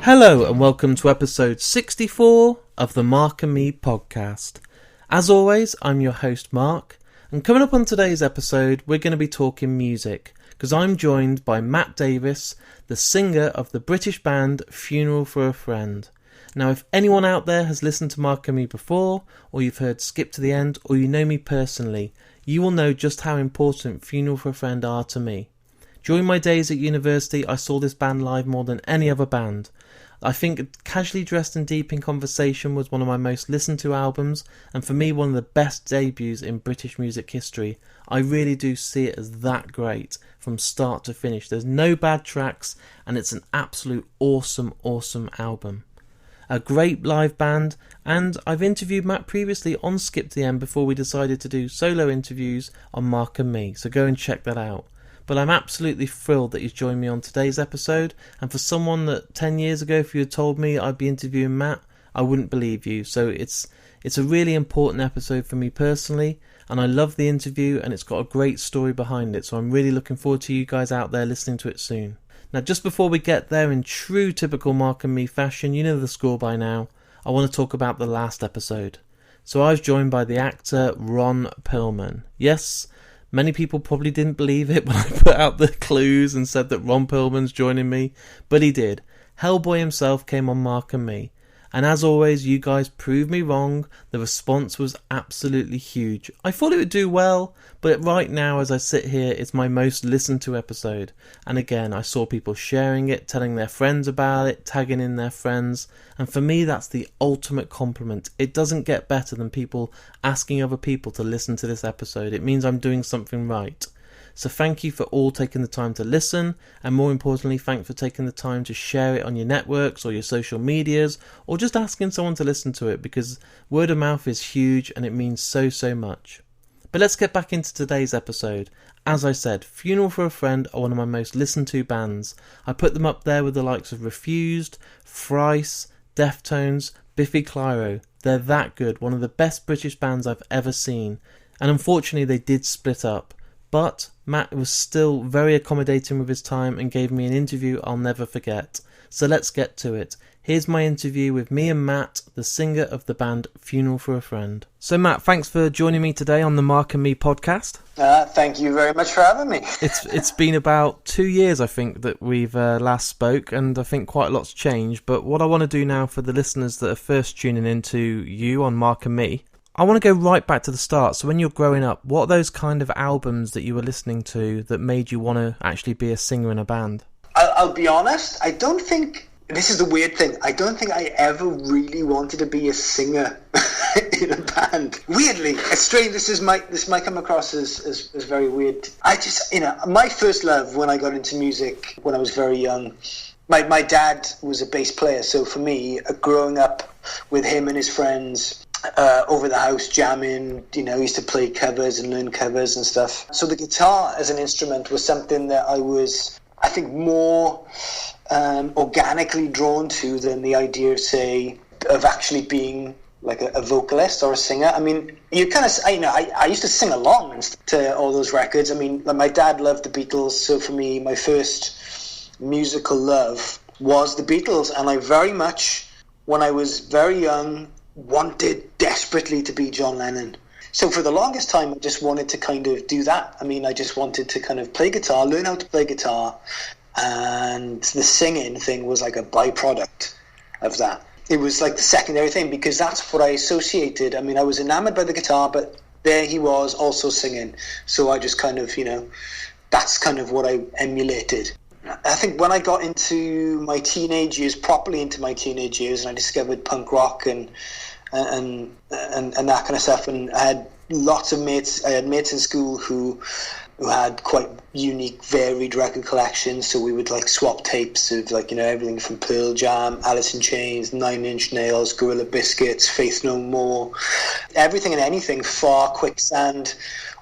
Hello and welcome to episode 64 of the Mark and Me podcast. As always, I'm your host Mark, and coming up on today's episode we're going to be talking music, because I'm joined by Matt Davies, the singer of the British band Funeral for a Friend. Now, if anyone out there has listened to Mark and Me before, or you've heard Skip to the End, or you know me personally, you will know just how important Funeral for a Friend are to me. During my days at university, I saw this band live more than any other band. I think Casually Dressed and Deep in Conversation was one of my most listened to albums, and for me one of the best debuts in British music history. I really do see it as that great from start to finish. There's no bad tracks and it's an absolute awesome album. A great live band, and I've interviewed Matt previously on Skip to the End before we decided to do solo interviews on Mark and Me, so go and check that out. But I'm absolutely thrilled that he's joined me on today's episode, and for someone that 10 years ago, if you had told me I'd be interviewing Matt, I wouldn't believe you. So it's a really important episode for me personally, and I love the interview, and it's got a great story behind it, so I'm really looking forward to you guys out there listening to it soon. Now, just before we get there, in true typical Mark and Me fashion, you know the score by now, I want to talk about the last episode. So I was joined by the actor Ron Perlman. Yes, many people probably didn't believe it when I put out the clues and said that Ron Perlman's joining me, but he did. Hellboy himself came on Mark and Me. And as always, you guys proved me wrong. The response was absolutely huge. I thought it would do well, but right now as I sit here, it's my most listened to episode. And again, I saw people sharing it, telling their friends about it, tagging in their friends. And for me, that's the ultimate compliment. It doesn't get better than people asking other people to listen to this episode. It means I'm doing something right. So thank you for all taking the time to listen, and more importantly, thanks for taking the time to share it on your networks or your social medias, or just asking someone to listen to it, because word of mouth is huge and it means so much. But let's get back into today's episode. As I said, Funeral for a Friend are one of my most listened to bands. I put them up there with the likes of Refused, Thrice, Deftones, Biffy Clyro. They're that good, one of the best British bands I've ever seen. And unfortunately they did split up. But Matt was still very accommodating with his time and gave me an interview I'll never forget. So let's get to it. Here's my interview with me and Matt, the singer of the band Funeral for a Friend. So Matt, thanks for joining me today on the Mark and Me podcast. Thank you very much for having me. It's been about 2 years, I think, that we've last spoke, and I think quite a lot's changed. But what I want to do now for the listeners that are first tuning into you on Mark and Me, I want to go right back to the start. So when you're growing up, what are those kind of albums that you were listening to that made you want to actually be a singer in a band? I'll be honest, I don't think, this is the weird thing, I don't think I ever really wanted to be a singer in a band. Weirdly, it's strange, this might come across as very weird. I just, my first love when I got into music when I was very young, my dad was a bass player, so for me, growing up with him and his friends, over the house jamming, he used to play covers and learn covers and stuff. So the guitar as an instrument was something that I was, I think, more organically drawn to than the idea, say, of actually being like a vocalist or a singer. I mean, you kind of, I used to sing along to all those records. I mean, like my dad loved the Beatles, so for me, my first musical love was the Beatles, and I very much, when I was very young, wanted desperately to be John Lennon. So for the longest time, I just wanted to kind of do that. I mean, I just wanted to kind of play guitar, learn how to play guitar, and the singing thing was like a byproduct of that. It was like the secondary thing, because that's what I associated. I mean, I was enamored by the guitar, but there he was also singing. So I just kind of, that's kind of what I emulated. I think when I got into my teenage years, properly into my teenage years, and I discovered punk rock and that kind of stuff, and I had lots of mates. I had mates in school who had quite unique, varied record collections. So we would like swap tapes of everything from Pearl Jam, Alice in Chains, Nine Inch Nails, Gorilla Biscuits, Faith No More, everything and anything, Far, Quicksand,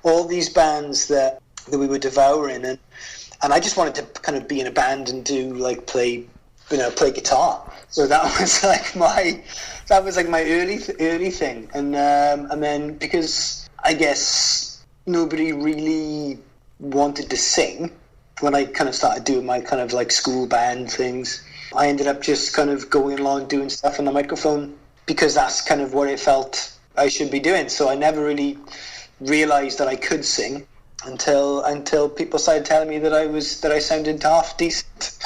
all these bands that we were devouring, and I just wanted to kind of be in a band and play guitar. So that was like my early thing, and then because I guess nobody really wanted to sing when I kind of started doing my kind of like school band things, I ended up just kind of going along doing stuff on the microphone because that's kind of what I felt I should be doing. So I never really realised that I could sing until people started telling me that I sounded half decent.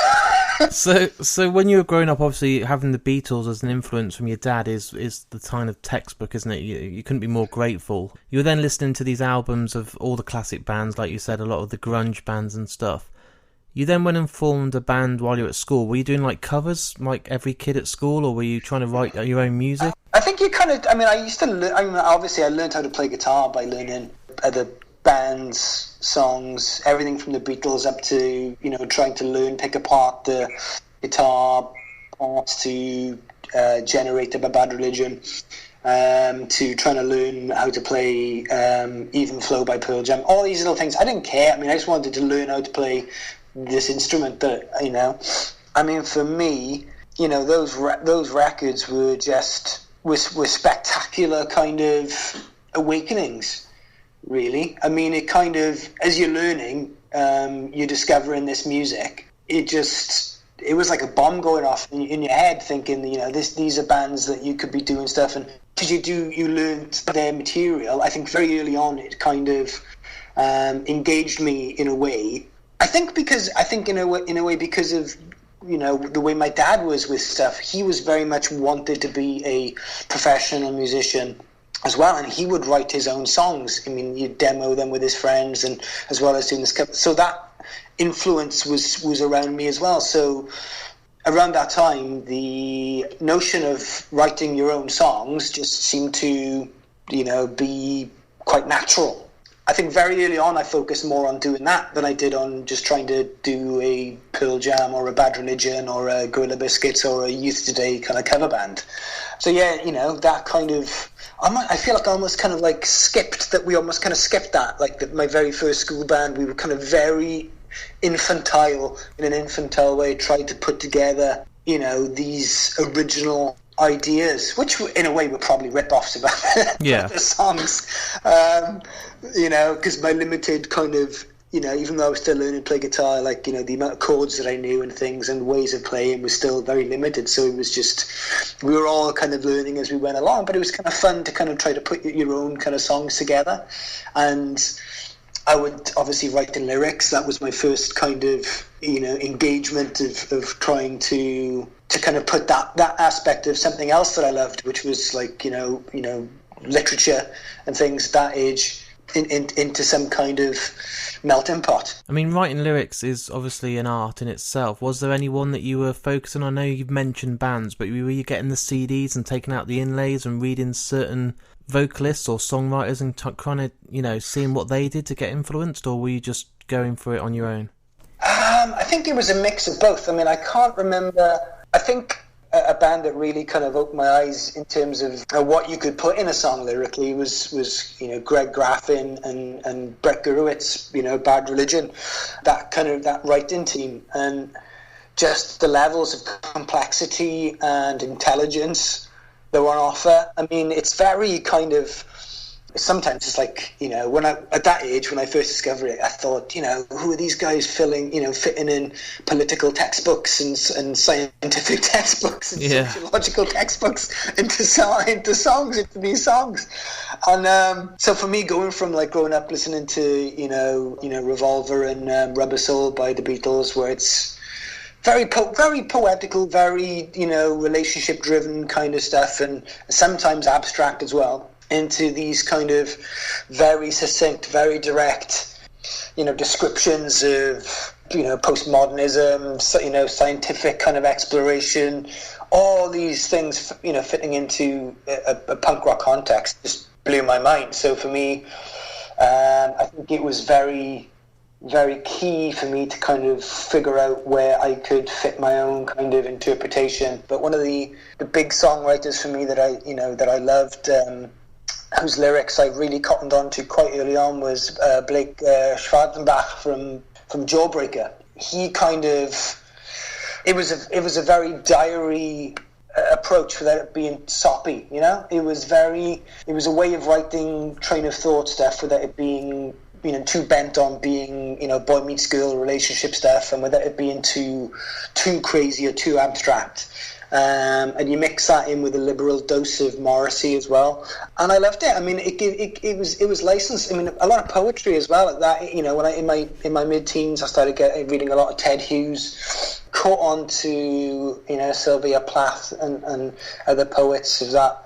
So when you were growing up, obviously having the Beatles as an influence from your dad is the kind of textbook, isn't it? You couldn't be more grateful. You were then listening to these albums of all the classic bands, like you said, a lot of the grunge bands and stuff. You then went and formed a band while you were at school. Were you doing like covers like every kid at school, or were you trying to write your own music? I think you kind of, I used to obviously I learned how to play guitar by learning other bands, songs, everything from the Beatles up to, trying to pick apart the guitar parts to Generator by Bad Religion, to trying to learn how to play Even Flow by Pearl Jam. All these little things. I didn't care. I just wanted to learn how to play this instrument that, for me, those records were just, were spectacular kind of awakenings. Really, it kind of, as you're learning, you're discovering this music. It was like a bomb going off in your head, thinking, these are bands that you could be doing stuff, and because you learned their material. I think very early on it kind of engaged me in a way. I think because of the way my dad was with stuff. He was very much wanted to be a professional musician as well, and he would write his own songs. You'd demo them with his friends, and as well as doing this. So that influence was around me as well. So around that time, the notion of writing your own songs just seemed to, be quite natural. I think very early on I focused more on doing that than I did on just trying to do a Pearl Jam or a Bad Religion or a Gorilla Biscuits or a Youth Today kind of cover band. So yeah, that kind of, I feel like I almost kind of like skipped that. Like my very first school band, we were kind of very infantile, in an infantile way, tried to put together, these original ideas, which in a way were probably rip-offs about the songs, because my limited kind of, even though I was still learning to play guitar, like, the amount of chords that I knew and things and ways of playing was still very limited. So it was just, we were all kind of learning as we went along, but it was kind of fun to kind of try to put your own kind of songs together. And I would obviously write the lyrics. That was my first kind of, engagement of trying to kind of put that aspect of something else that I loved, which was like, literature and things at that age into some kind of melting pot. Writing lyrics is obviously an art in itself. Was there anyone that you were focusing on? I know you've mentioned bands, but were you getting the CDs and taking out the inlays and reading certain vocalists or songwriters and trying to, seeing what they did to get influenced, or were you just going for it on your own? I think it was a mix of both. I can't remember. I think a band that really kind of opened my eyes in terms of what you could put in a song lyrically was Greg Graffin and Brett Gurewitz, Bad Religion, that writing team, and just the levels of complexity and intelligence that were on offer. It's very kind of, sometimes it's like, when at that age, when I first discovered it, I thought, who are these guys fitting in political textbooks and scientific textbooks and sociological textbooks into these songs. And so for me, going from like growing up listening to, Revolver and Rubber Soul by the Beatles, where it's very poetical, very, relationship driven kind of stuff, and sometimes abstract as well, into these kind of very succinct, very direct, descriptions of, postmodernism, scientific kind of exploration, all these things, fitting into a punk rock context just blew my mind. So for me, I think it was very, very key for me to kind of figure out where I could fit my own kind of interpretation. But one of the big songwriters for me that I loved, whose lyrics I really cottoned on to quite early on, was Blake Schwarzenbach from Jawbreaker. He kind of, it was a very diary approach without it being soppy, It was a way of writing train of thought stuff without it being too bent on being, boy meets girl relationship stuff, and without it being too crazy or too abstract. And you mix that in with a liberal dose of Morrissey as well, and I loved it. I mean, it was licensed. I mean, a lot of poetry as well. At that, when in my mid-teens, I started reading a lot of Ted Hughes, caught on to Sylvia Plath and other poets of that.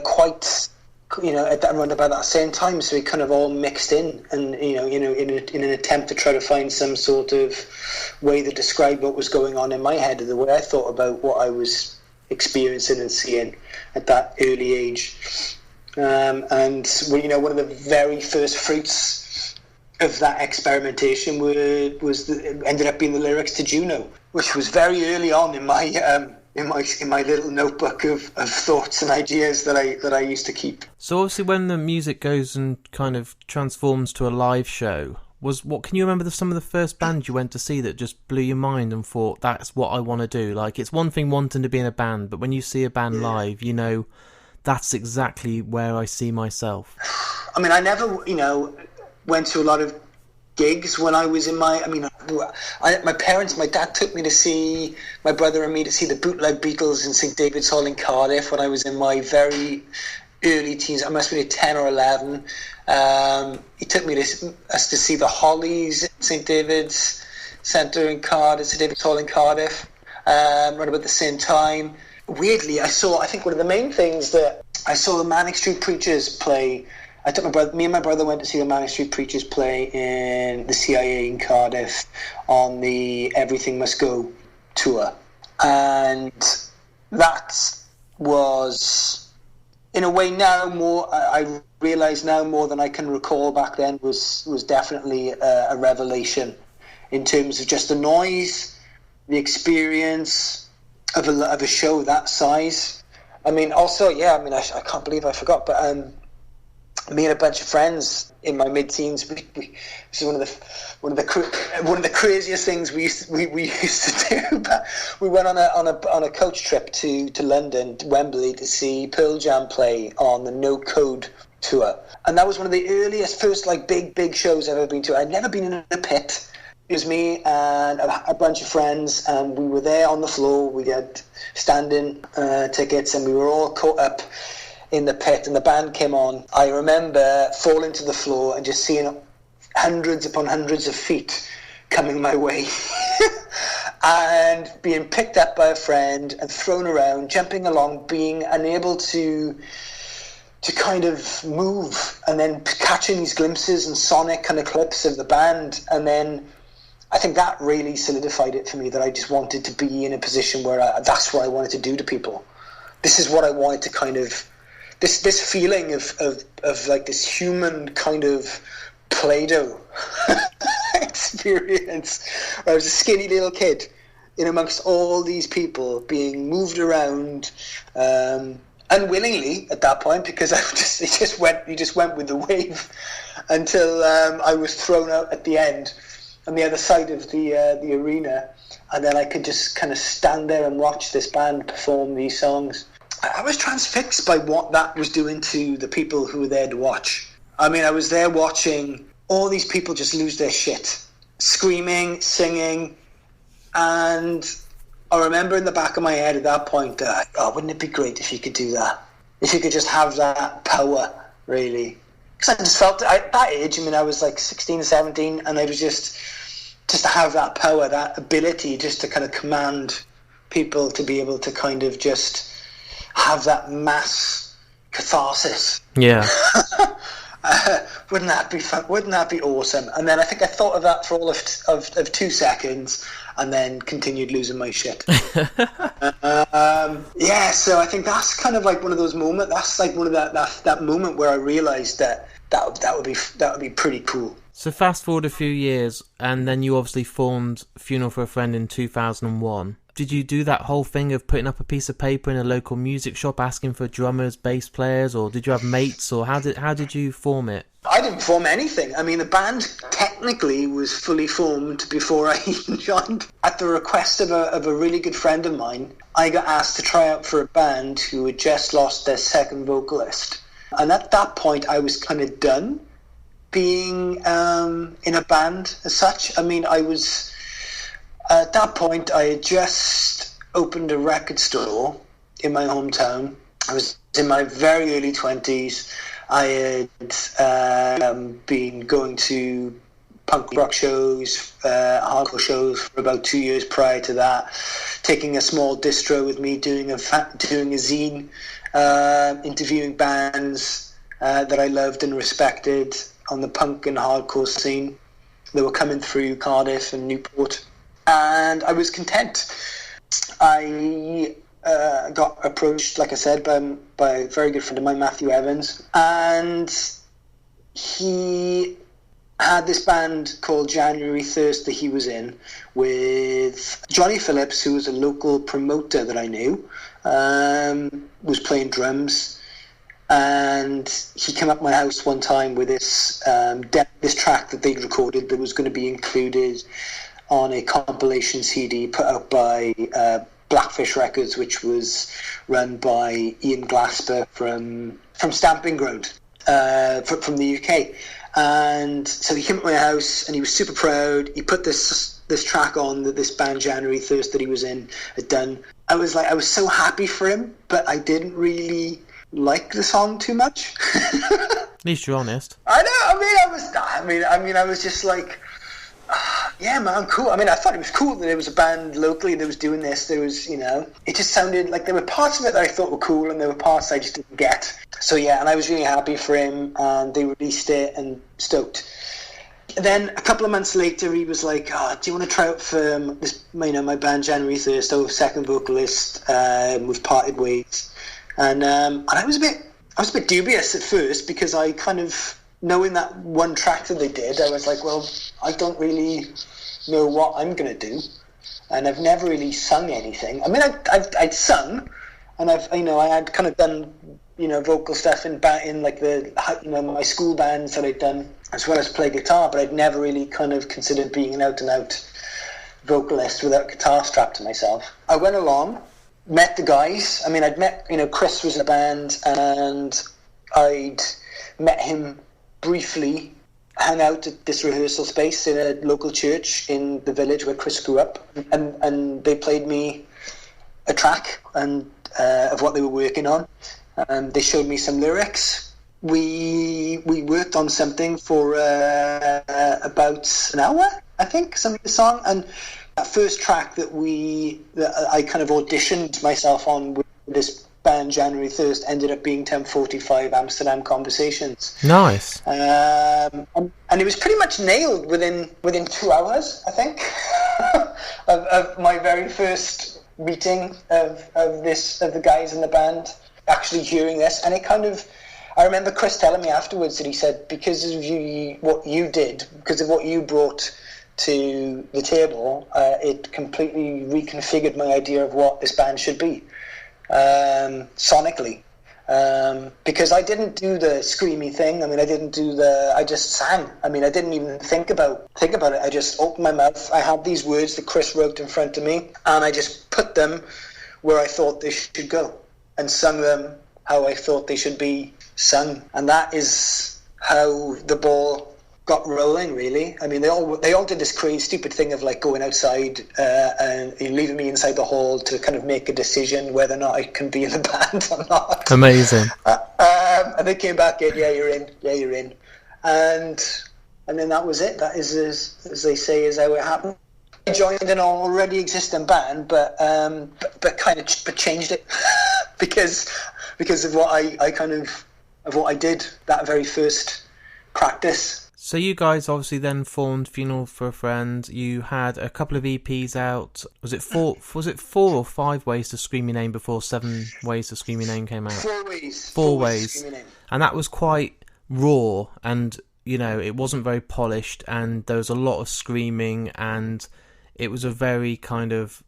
Quite. Around about that same time, so we kind of all mixed in, and in an attempt to try to find some sort of way to describe what was going on in my head, or the way I thought about what I was experiencing and seeing at that early age. And one of the very first fruits of that experimentation ended up being the lyrics to Juno, which was very early on in my. In my little notebook of thoughts and ideas that I used to keep. So obviously when the music goes and kind of transforms to a live show, can you remember some of the first bands you went to see that just blew your mind and thought, that's what I want to do? Like, it's one thing wanting to be in a band, but when you see a band live, that's exactly where I see myself. I mean, I never, went to a lot of gigs when I was in my dad took me to see my brother and me to see the Bootleg Beatles in St David's Hall in Cardiff when I was in my very early teens. I must have been 10 or 11. He took me us to see the Hollies in St David's Centre in Cardiff, St David's Hall in Cardiff, right about the same time. Weirdly, I think one of the main things that I saw the Manic Street Preachers play. Me and my brother went to see the Manic Street Preachers play in the CIA in Cardiff on the Everything Must Go tour. And that was, in a way now more, I realise now more than I can recall back then, was definitely a revelation in terms of just the noise, the experience of a show that size. I mean, also, I can't believe I forgot, but me and a bunch of friends in my mid-teens, this is one of the craziest things we used to do. But we went on a coach trip to London, to Wembley, to see Pearl Jam play on the No Code tour, and that was one of the first big shows I've ever been to. I'd never been in a pit. It was me and a bunch of friends, and we were there on the floor. We had standing tickets, and we were all caught up in the pit, and the band came on. I remember falling to the floor and just seeing hundreds upon hundreds of feet coming my way and being picked up by a friend and thrown around, jumping along, being unable to kind of move, and then catching these glimpses and sonic kind of clips of the band. And then I think that really solidified it for me, that I just wanted to be in a position where that's what I wanted to do to people. This is what I wanted to kind of, this feeling of like this human kind of Play-Doh experience. I was a skinny little kid in amongst all these people being moved around unwillingly at that point, because you just went with the wave until I was thrown out at the end on the other side of the arena, and then I could just kind of stand there and watch this band perform these songs. I was transfixed by what that was doing to the people who were there to watch. I mean, I was there watching all these people just lose their shit, screaming, singing, and I remember in the back of my head at that point, wouldn't it be great if you could do that? If you could just have that power, really. Because I just felt, at that age, I mean, I was like 16, 17, and I was just to have that power, that ability just to kind of command people to be able to kind of just have that mass catharsis. Yeah. Wouldn't that be fun? Wouldn't that be awesome? And then I think I thought of that for all of 2 seconds, and then continued losing my shit. Yeah, so I think that's kind of like one of those moments. That's like one of that moment where I realised that would be pretty cool. So fast forward a few years, and then you obviously formed Funeral for a Friend in 2001. Did you do that whole thing of putting up a piece of paper in a local music shop asking for drummers, bass players, or did you have mates, or how did you form it? I didn't form anything. I mean, the band technically was fully formed before I even joined. At the request of a really good friend of mine, I got asked to try out for a band who had just lost their second vocalist. And at that point, I was kind of done, being in a band as such. I mean, I was at that point, I had just opened a record store in my hometown. I was in my very early 20s. I had been going to punk rock shows, hardcore shows for about 2 years prior to that, taking a small distro with me, doing a zine, interviewing bands that I loved and respected on the punk and hardcore scene that were coming through Cardiff and Newport. And I was content. I got approached, like I said, by a very good friend of mine, Matthew Evans, and he had this band called January Thirst that he was in with Johnny Phillips, who was a local promoter that I knew, was playing drums, and he came up to my house one time with this track that they'd recorded that was going to be included on a compilation CD put out by Blackfish Records, which was run by Ian Glasper from Stamping Ground from the UK. And so he came to my house and he was super proud. He put this track on that this band January Thirst that he was in had done. I was so happy for him, but I didn't really like the song too much. At least you're honest. I know. I was just like, yeah, man, cool. I mean, I thought it was cool that there was a band locally that was doing this. There was, it just sounded like there were parts of it that I thought were cool, and there were parts I just didn't get. So yeah, and I was really happy for him, and they released it, and stoked. Then a couple of months later, he was like, "Oh, do you want to try out for this? My band January Thirst, our second vocalist. We've parted ways," and I was a bit dubious at first because I kind of, knowing that one track that they did, I was like, well, I don't really know what I'm going to do, and I've never really sung anything. I mean, I'd sung, and I had kind of done, vocal stuff in like my school bands that I'd done, as well as play guitar, but I'd never really kind of considered being an out-and-out vocalist without guitar strapped to myself. I went along, met the guys. I mean, I'd met, Chris was in a band, and I'd met him briefly, hung out at this rehearsal space in a local church in the village where Chris grew up, and they played me a track of what they were working on. They showed me some lyrics. We worked on something for about an hour, I think, something the song. And that first track that I kind of auditioned myself on with this band January Thirst ended up being 10:45 Amsterdam Conversations. Nice. And it was pretty much nailed within 2 hours, I think, of my very first meeting of the guys in the band actually hearing this. And it kind of, I remember Chris telling me afterwards that he said, because of what you did, because of what you brought to the table, it completely reconfigured my idea of what this band should be. Sonically, because I didn't do the screamy thing. I mean, I just sang. I mean, I didn't even think about it. I just opened my mouth. I had these words that Chris wrote in front of me, and I just put them where I thought they should go and sung them how I thought they should be sung. And that is how the ball got rolling, really. I mean, they all did this crazy stupid thing of like going outside and leaving me inside the hall to kind of make a decision whether or not I can be in the band or not. Amazing. And they came back in, yeah, you're in, and then that was it. That is, as they say, is how it happened. I joined an already existing band, but changed it because of what I did that very first practice. So you guys obviously then formed Funeral for a Friend. You had a couple of EPs out. Was it 4 or 5 Ways to Scream Your Name before 7 Ways to Scream Your Name came out? 4 Ways. 4 Ways. And that was quite raw, and it wasn't very polished, and there was a lot of screaming, and it was a very kind of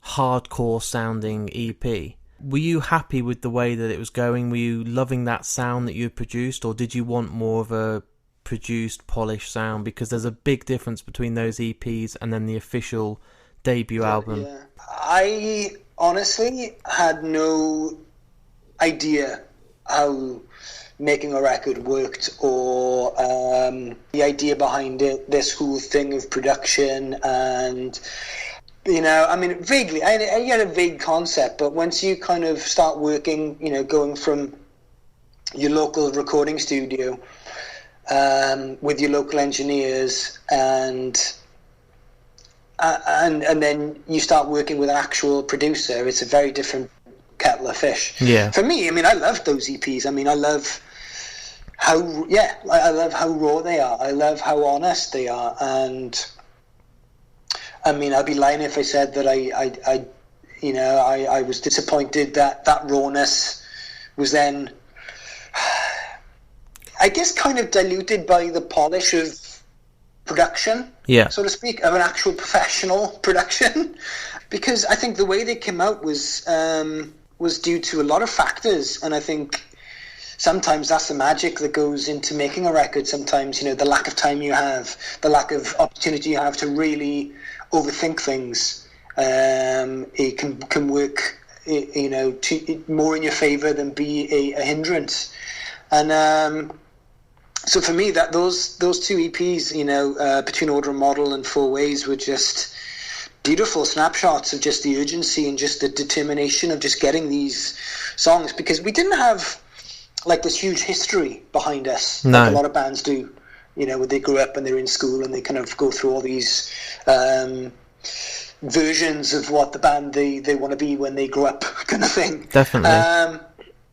hardcore sounding EP. Were you happy with the way that it was going? Were you loving that sound that you had produced, or did you want more of a produced, polished sound? Because there's a big difference between those EPs and then the official debut album. Yeah. I honestly had no idea how making a record worked, or the idea behind it, this whole thing of production. And I mean, vaguely, I had a vague concept, but once you kind of start working, going from your local recording studio with your local engineers, and then you start working with an actual producer, it's a very different kettle of fish. Yeah. For me, I mean, I love those EPs. I mean, I love how raw they are. I love how honest they are. And I mean, I'd be lying if I said that I was disappointed that rawness was then, I guess, kind of diluted by the polish of production, so to speak, of an actual professional production. Because I think the way they came out was due to a lot of factors, and I think sometimes that's the magic that goes into making a record. Sometimes, the lack of time you have, the lack of opportunity you have to really overthink things, it can work, more in your favour than be a hindrance. And so for me, that those two EPs, Between Order and Model and Four Ways, were just beautiful snapshots of just the urgency and just the determination of just getting these songs, because we didn't have like this huge history behind us, like a lot of bands do, where they grew up and they're in school and they kind of go through all these versions of what the band they want to be when they grow up, kind of thing. Definitely.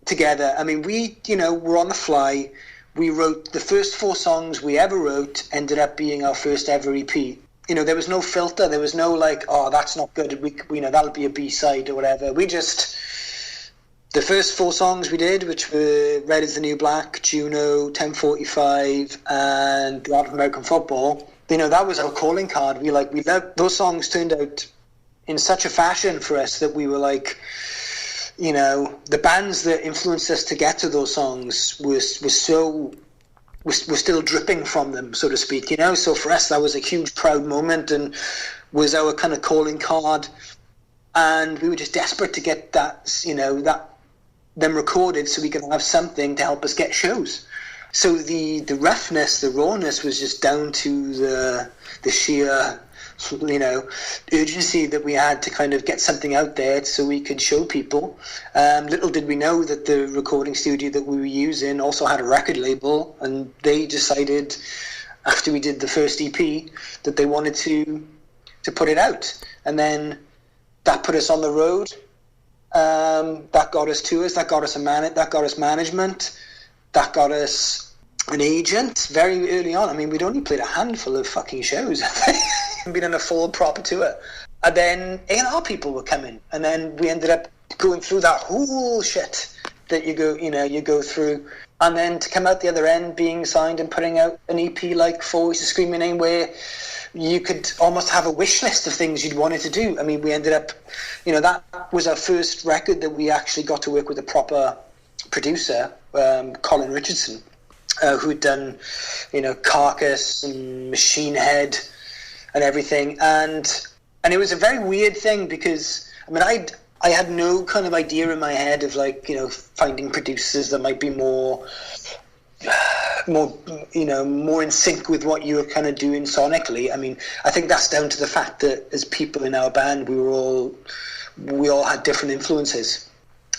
Together, I mean, we were on the fly. We wrote the first 4 songs we ever wrote, ended up being our first ever EP. There was no filter. There was no like, oh, that's not good. We that'll be a B-side or whatever. The first 4 songs we did, which were Red is the New Black, Juno, 1045, and The Art of American Football, that was our calling card. We loved those songs. Turned out in such a fashion for us that we were like, the bands that influenced us to get to those songs were still dripping from them, so to speak, So for us, that was a huge proud moment and was our kind of calling card. And we were just desperate to get that, them recorded so we could have something to help us get shows. So the roughness, the rawness was just down to the sheer, urgency that we had to kind of get something out there so we could show people. Little did we know that the recording studio that we were using also had a record label, and they decided after we did the first EP that they wanted to put it out. And then that put us on the road. That got us tours, that got us that got us management, that got us an agent very early on. I mean, we'd only played a handful of fucking shows. Been on a full proper tour. And then A&R people were coming, and then we ended up going through that whole shit that you go through, and then to come out the other end being signed and putting out an EP like Four Ways to Scream Your Name, where you could almost have a wish list of things you'd wanted to do. I mean, we ended up, that was our first record that we actually got to work with a proper producer, Colin Richardson, who'd done, Carcass and Machine Head and everything. And it was a very weird thing because, I mean, I had no kind of idea in my head of like, finding producers that might be more in sync with what you were kind of doing sonically. I mean, I think that's down to the fact that as people in our band, we all had different influences.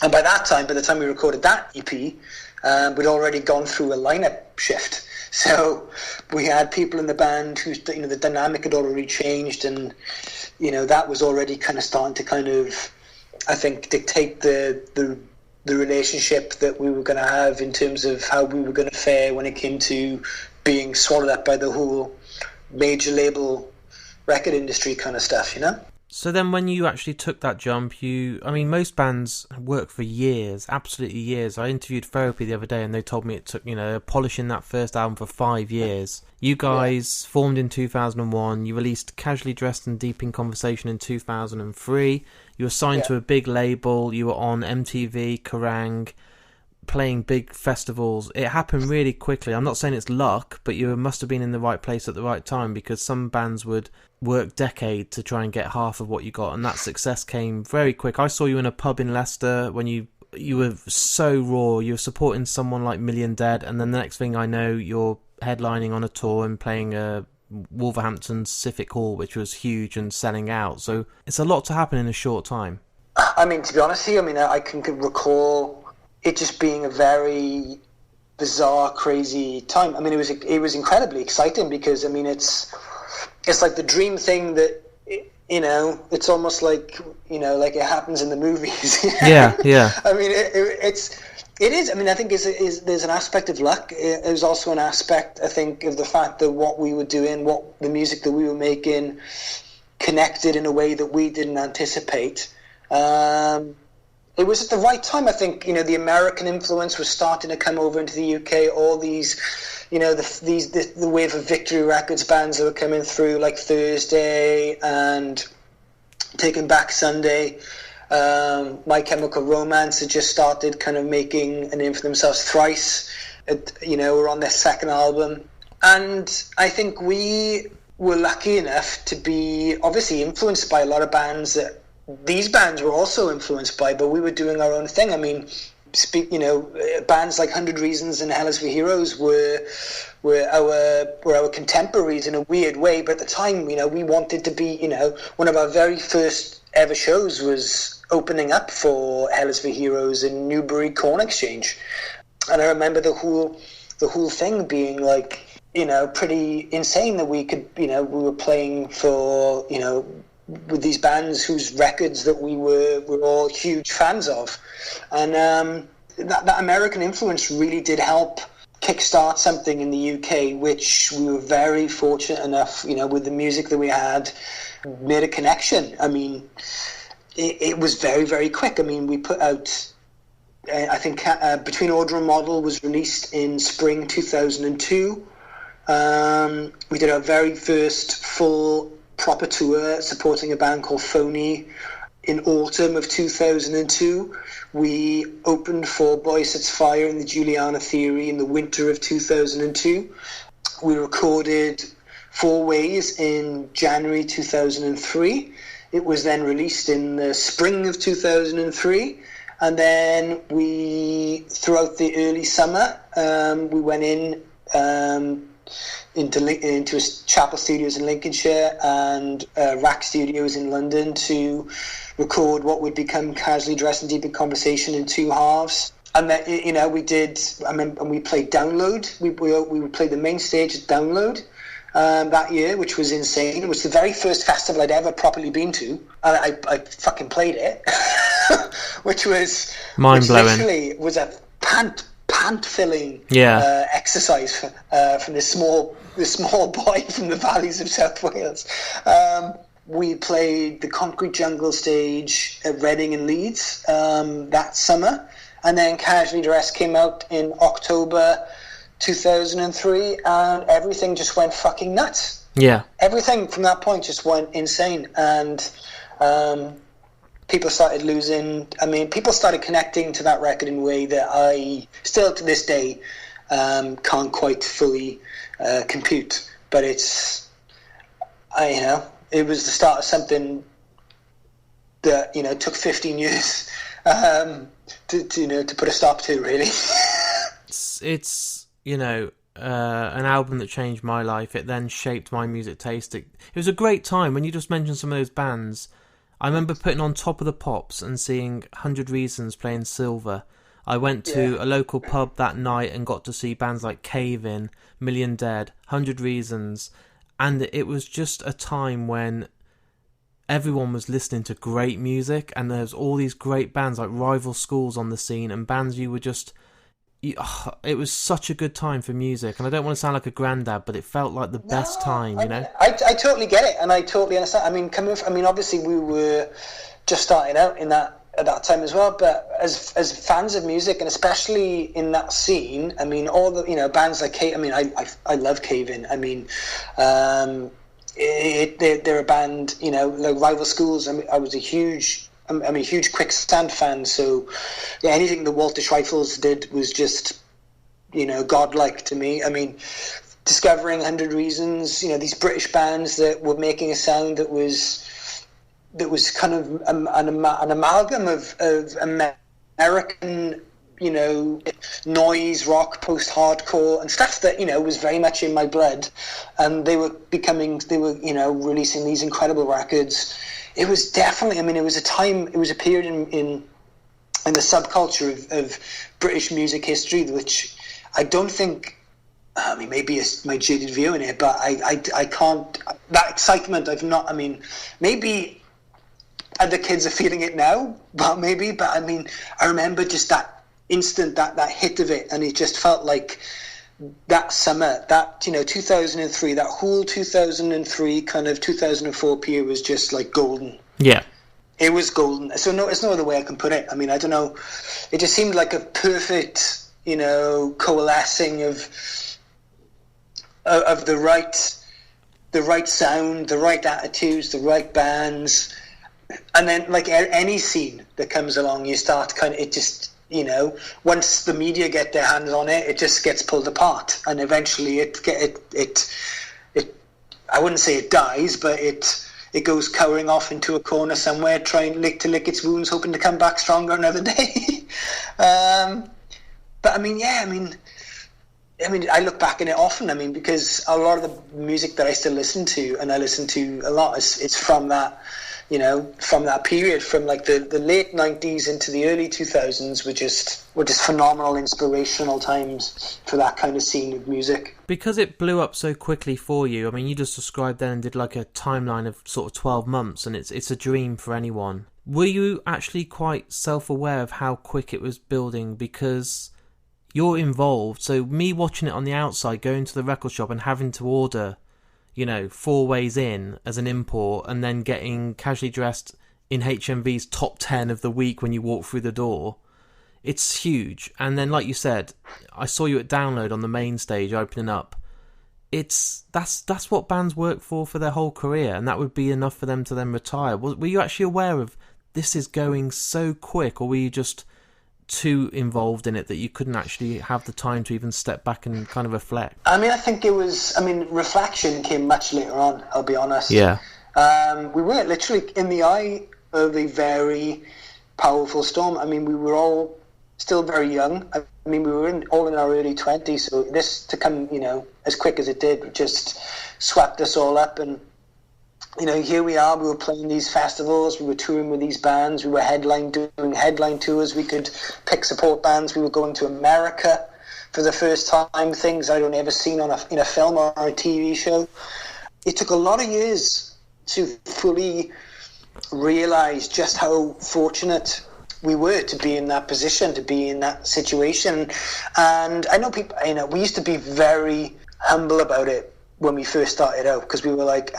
And by the time we recorded that EP, we'd already gone through a lineup shift. So we had people in the band whose, the dynamic had already changed, and, that was already kind of starting to kind of, I think, dictate the relationship that we were going to have in terms of how we were going to fare when it came to being swallowed up by the whole major label record industry kind of stuff, So then when you actually took that jump, most bands work for years, absolutely years. I interviewed Therapy the other day and they told me it took, polishing that first album for 5 years. You guys formed in 2001, you released Casually Dressed and Deep in Conversation in 2003. You were signed to a big label, you were on MTV, Kerrang, playing big festivals. It happened really quickly. I'm not saying it's luck, but you must have been in the right place at the right time, because some bands would work decade to try and get half of what you got, and that success came very quick. I saw you in a pub in Leicester when you you were so raw. You were supporting someone like Million Dead, and then the next thing I know, you're headlining on a tour and playing Wolverhampton Civic Hall, which was huge and selling out. So it's a lot to happen in a short time. I mean, to be honest here, I mean, I can recall it just being a very bizarre, crazy time. I mean, it was incredibly exciting because, I mean, it's like the dream thing that, you know, it's almost like, you know, like it happens in the movies. Yeah. I mean, it is. I mean, I think there's an aspect of luck. There's also an aspect, I think, of the fact that what we were doing, what the music that we were making, connected in a way that we didn't anticipate. It was at the right time. I think, you know, the American influence was starting to come over into the UK. All these, you know, the wave of Victory Records bands that were coming through, like Thursday and Taking Back Sunday. My Chemical Romance had just started kind of making a name for themselves. Thrice, you know, were on their second album. And I think we were lucky enough to be obviously influenced by a lot of bands that these bands were also influenced by, but we were doing our own thing. I mean, you know, bands like 100 Reasons and Hell is for Heroes were our contemporaries in a weird way. But at the time, you know, we wanted to be, you know, one of our very first ever shows was opening up for Hell is for Heroes in Newbury Corn Exchange, and I remember the whole thing being like, you know, pretty insane that we could, you know, we were playing for, you know, with these bands whose records that we were all huge fans of. And that American influence really did help kickstart something in the UK, which we were very fortunate enough, you know, with the music that we had, made a connection. I mean, it was very, very quick. I mean, we put out, I think, Between Order and Model was released in spring 2002. We did our very first full proper tour supporting a band called Phony in autumn of 2002. We opened for Boy Sets Fire and the Juliana Theory in the winter of 2002. We recorded Four Ways in January 2003. It was then released in the spring of 2003. And then throughout the early summer, we went into Chapel Studios in Lincolnshire and Rack Studios in London to record what would become Casually Dressed and Deep in Conversation in two halves. And then, you know, we played Download. We played the main stage at Download that year, which was insane. It was the very first festival I'd ever properly been to, and I fucking played it, which was mind-blowing. Which literally was a pant-filling exercise from this small boy from the valleys of South Wales. We played the Concrete Jungle stage at Reading and Leeds that summer, and then Casually Dressed came out in October 2003, and everything just went fucking nuts. Yeah, everything from that point just went insane, and people started connecting to that record in a way that I still to this day can't quite fully compute. But it was the start of something that, you know, took 15 years to put a stop to, really. It's you know, an album that changed my life. It then shaped my music taste. It was a great time. When you just mentioned some of those bands, I remember putting on Top of the Pops and seeing 100 Reasons playing Silver. I went to a local pub that night and got to see bands like Cave In, Million Dead, 100 Reasons, and it was just a time when everyone was listening to great music, and there was all these great bands like Rival Schools on the scene, and bands you were just... it was such a good time for music, and I don't want to sound like a granddad, but it felt like the best time, you know? I totally get it, and I totally understand. I mean, obviously we were just starting out at that time as well, but as fans of music, and especially in that scene, I mean, all the, you know, bands like Cave, I mean, I love Cave In. I mean, they're a band, you know, like Rival Schools. I mean, I'm a huge Quicksand fan, so yeah, anything that Walter Schreifels did was just, you know, godlike to me. I mean, discovering 100 Reasons, you know, these British bands that were making a sound that was kind of an amalgam of American, noise rock, post-hardcore, and stuff that was very much in my blood. And they were releasing these incredible records. It was definitely, it was a period in the subculture of British music history, which I don't think, maybe it's my jaded view in it, but I can't, that excitement maybe other kids are feeling it now, but I remember just that instant, that hit of it, and it just felt like that summer, that 2003, that whole 2003 kind of 2004 period was just like golden. Yeah, it was golden. So no, it's no other way I can put it. I don't know, it just seemed like a perfect coalescing of the right sound, the right attitudes, the right bands. And then, like any scene that comes along, you start once the media get their hands on it, it just gets pulled apart, and eventually it I wouldn't say it dies, but it goes cowering off into a corner somewhere, trying to lick its wounds, hoping to come back stronger another day. But I look back on it often. Because a lot of the music that I still listen to, and I listen to a lot, it's from that. From that period, from like the late 90s into the early 2000s, were just phenomenal, inspirational times for that kind of scene of music. Because it blew up so quickly for you, you just described then and did like a timeline of sort of 12 months, and it's a dream for anyone. Were you actually quite self-aware of how quick it was building? Because you're involved, so me watching it on the outside, going to the record shop and having to order 4 ways in as an import, and then getting casually dressed in HMV's top 10 of the week when you walk through the door. It's huge. And then, like you said, I saw you at Download on the main stage opening up. That's what bands work for their whole career, and that would be enough for them to then retire. Were you actually aware of this is going so quick, or were you just too involved in it that you couldn't actually have the time to even step back and kind of reflect? I think it was, reflection came much later on, I'll be honest. Yeah. We were literally in the eye of a very powerful storm. We were all still very young. We were all in our early 20s, so this to come, as quick as it did, just swept us all up. And here we are, we were playing these festivals, we were touring with these bands, we were doing headline tours, we could pick support bands, we were going to America for the first time, things I'd only ever seen in a film or a TV show. It took a lot of years to fully realise just how fortunate we were to be in that position, to be in that situation. And I know people, we used to be very humble about it when we first started out, because we were like,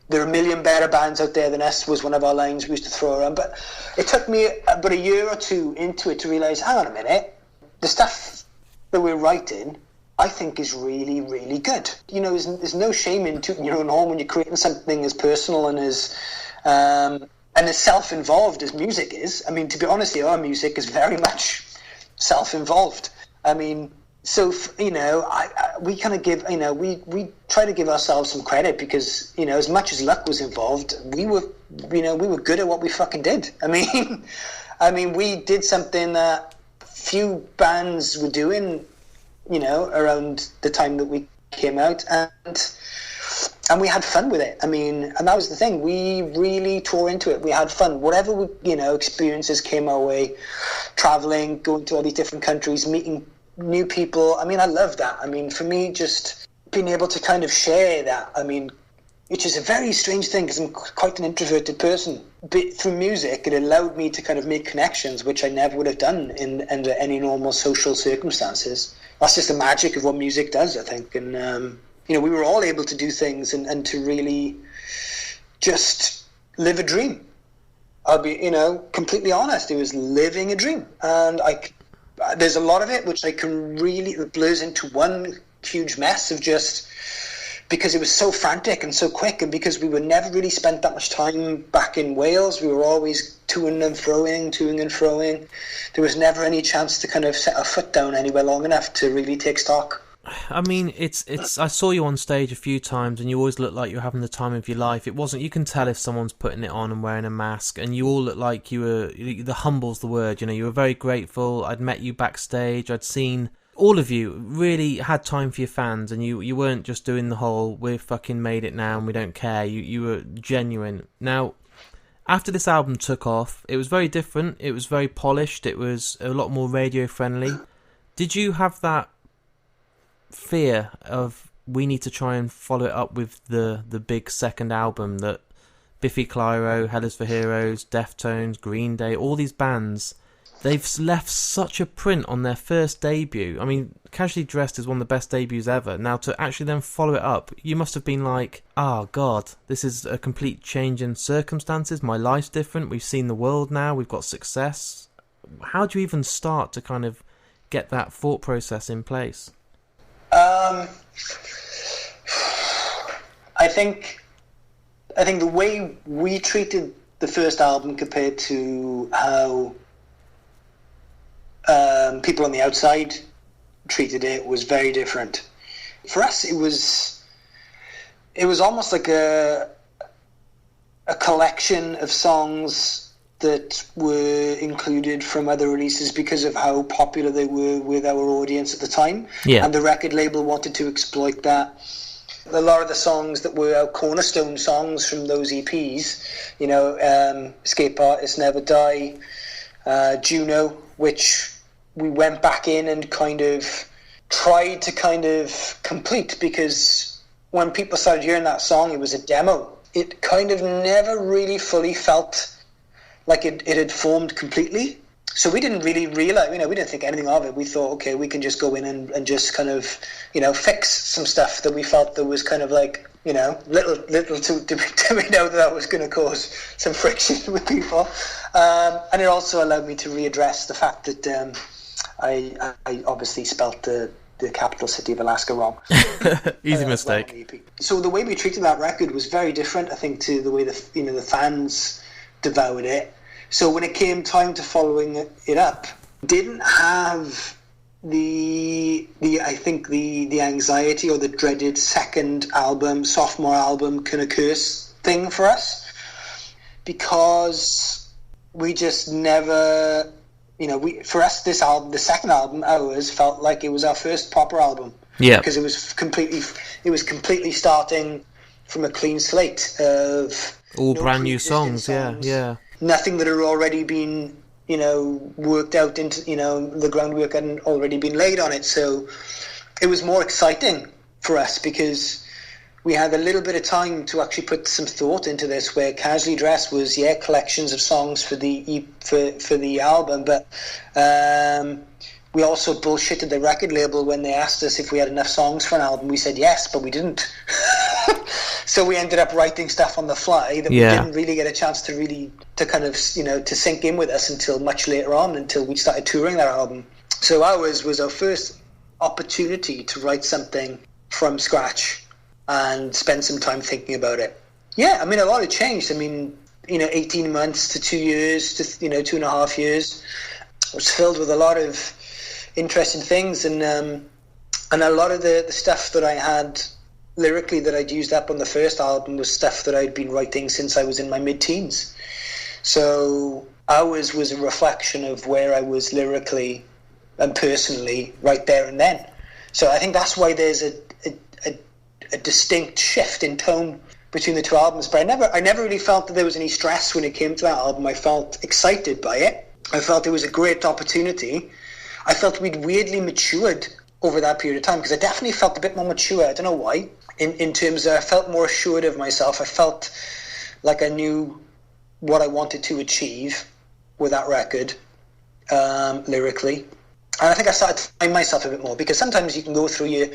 there are a million better bands out there than us, was one of our lines we used to throw around. But it took me about a year or two into it to realise, hang on a minute, the stuff that we're writing, I think is really, really good. There's no shame in tooting your own horn when you're creating something as personal and as self-involved as music is. To be honest, our music is very much self-involved. So, we kind of give, we try to give ourselves some credit because, as much as luck was involved, we were good at what we fucking did. We did something that few bands were doing, around the time that we came out, and we had fun with it. And that was the thing. We really tore into it. We had fun. Whatever, experiences came our way, traveling, going to all these different countries, meeting new people. I love that. For me, just being able to kind of share that, which is a very strange thing because I'm quite an introverted person. But through music, it allowed me to kind of make connections, which I never would have done under any normal social circumstances. That's just the magic of what music does, I think. And, we were all able to do things and to really just live a dream. I'll be, completely honest. It was living a dream. And there's a lot of it which it blurs into one huge mess of just, because it was so frantic and so quick, and because we were never really spent that much time back in Wales, we were always toing and froing. There was never any chance to kind of set our foot down anywhere long enough to really take stock. I mean, it's. I saw you on stage a few times, and you always look like you're having the time of your life. It wasn't. You can tell if someone's putting it on and wearing a mask, and you all look like you were. The humble's the word. You know, you were very grateful. I'd met you backstage. I'd seen all of you really had time for your fans, and you weren't just doing the whole "we're fucking made it now and we don't care." You were genuine. Now, after this album took off, it was very different. It was very polished. It was a lot more radio friendly. Did you have that fear of we need to try and follow it up with the big second album that Biffy Clyro, Hell for Heroes, Deftones, Green Day, all these bands, they've left such a print on their first debut. I mean, Casually Dressed is one of the best debuts ever. Now to actually then follow it up, you must have been like, oh God, this is a complete change in circumstances. My life's different. We've seen the world now. We've got success. How do you even start to kind of get that thought process in place? I think the way we treated the first album compared to how people on the outside treated it was very different. For us, it was almost like a collection of songs that were included from other releases because of how popular they were with our audience at the time. Yeah. And the record label wanted to exploit that. A lot of the songs that were our cornerstone songs from those EPs, you know, Escape Artists Never Die, Juno, which we went back in and kind of tried to kind of complete, because when people started hearing that song, it was a demo. It kind of never really fully felt like it had formed completely. So we didn't really realize, you know, we didn't think anything of it. We thought, okay, we can just go in and just kind of, you know, fix some stuff that we felt that was kind of like, you know, little to we know that was going to cause some friction with people. And it also allowed me to readdress the fact that I obviously spelt the capital city of Alaska wrong. Easy mistake. So the way we treated that record was very different, I think, to the way the fans devoured it. So when it came time to following it up, didn't have the anxiety or the dreaded second album, sophomore album kind of curse thing for us, because we just never, you know, for us this album, the second album, ours, felt like it was our first proper album. Yeah, because it was completely starting from a clean slate of all brand new songs. Yeah. Nothing that had already been, you know, worked out into, you know, the groundwork hadn't already been laid on it. So it was more exciting for us because we had a little bit of time to actually put some thought into this, where Casually Dressed was, collections of songs for the album, but we also bullshitted the record label when they asked us if we had enough songs for an album. We said yes, but we didn't. So we ended up writing stuff on the fly that we didn't really get a chance to kind of, you know, to sink in with us until much later on, until we started touring that album. So ours was our first opportunity to write something from scratch and spend some time thinking about it. Yeah, I mean, a lot had changed. I mean, you know, 18 months to 2 years to, you know, 2.5 years was filled with a lot of interesting things, and a lot of the stuff that I had lyrically that I'd used up on the first album was stuff that I'd been writing since I was in my mid-teens. So ours was a reflection of where I was lyrically and personally right there and then. So I think that's why there's a distinct shift in tone between the two albums. But I never really felt that there was any stress when it came to that album. I felt excited by it. I felt it was a great opportunity. I felt we'd weirdly matured over that period of time, because I definitely felt a bit more mature. I don't know why. In terms of, I felt more assured of myself. I felt like I knew what I wanted to achieve with that record, lyrically. And I think I started to find myself a bit more, because sometimes you can go through your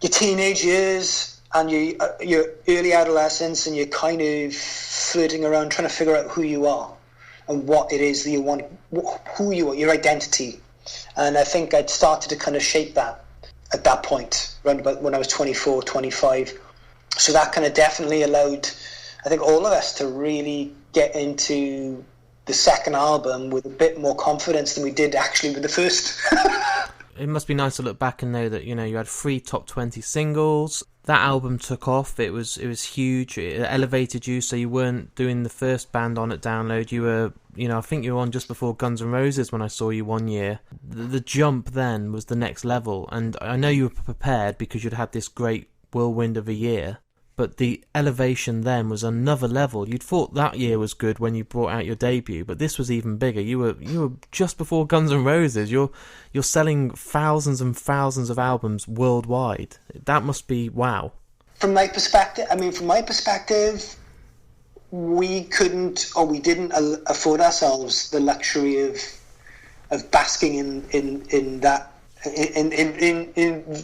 teenage years and your early adolescence, and you're kind of flirting around trying to figure out who you are and what it is that you want, who you are, your identity. And I think I'd started to kind of shape that at that point, around about when I was 24, 25. So that kind of definitely allowed, I think, all of us to really get into the second album with a bit more confidence than we did actually with the first. it must be nice to look back and know that, you know, you had 3 top 20 singles. That album took off. It was huge. It elevated you, so you weren't doing the first band on at Download. You were, you know, I think you were on just before Guns N' Roses when I saw you one year. The jump then was the next level, and I know you were prepared because you'd had this great whirlwind of a year. But the elevation then was another level. You'd thought that year was good when you brought out your debut, but this was even bigger. You were just before Guns N' Roses. You're selling thousands and thousands of albums worldwide. That must be wow. From my perspective, we couldn't, or we didn't afford ourselves the luxury of basking in that. In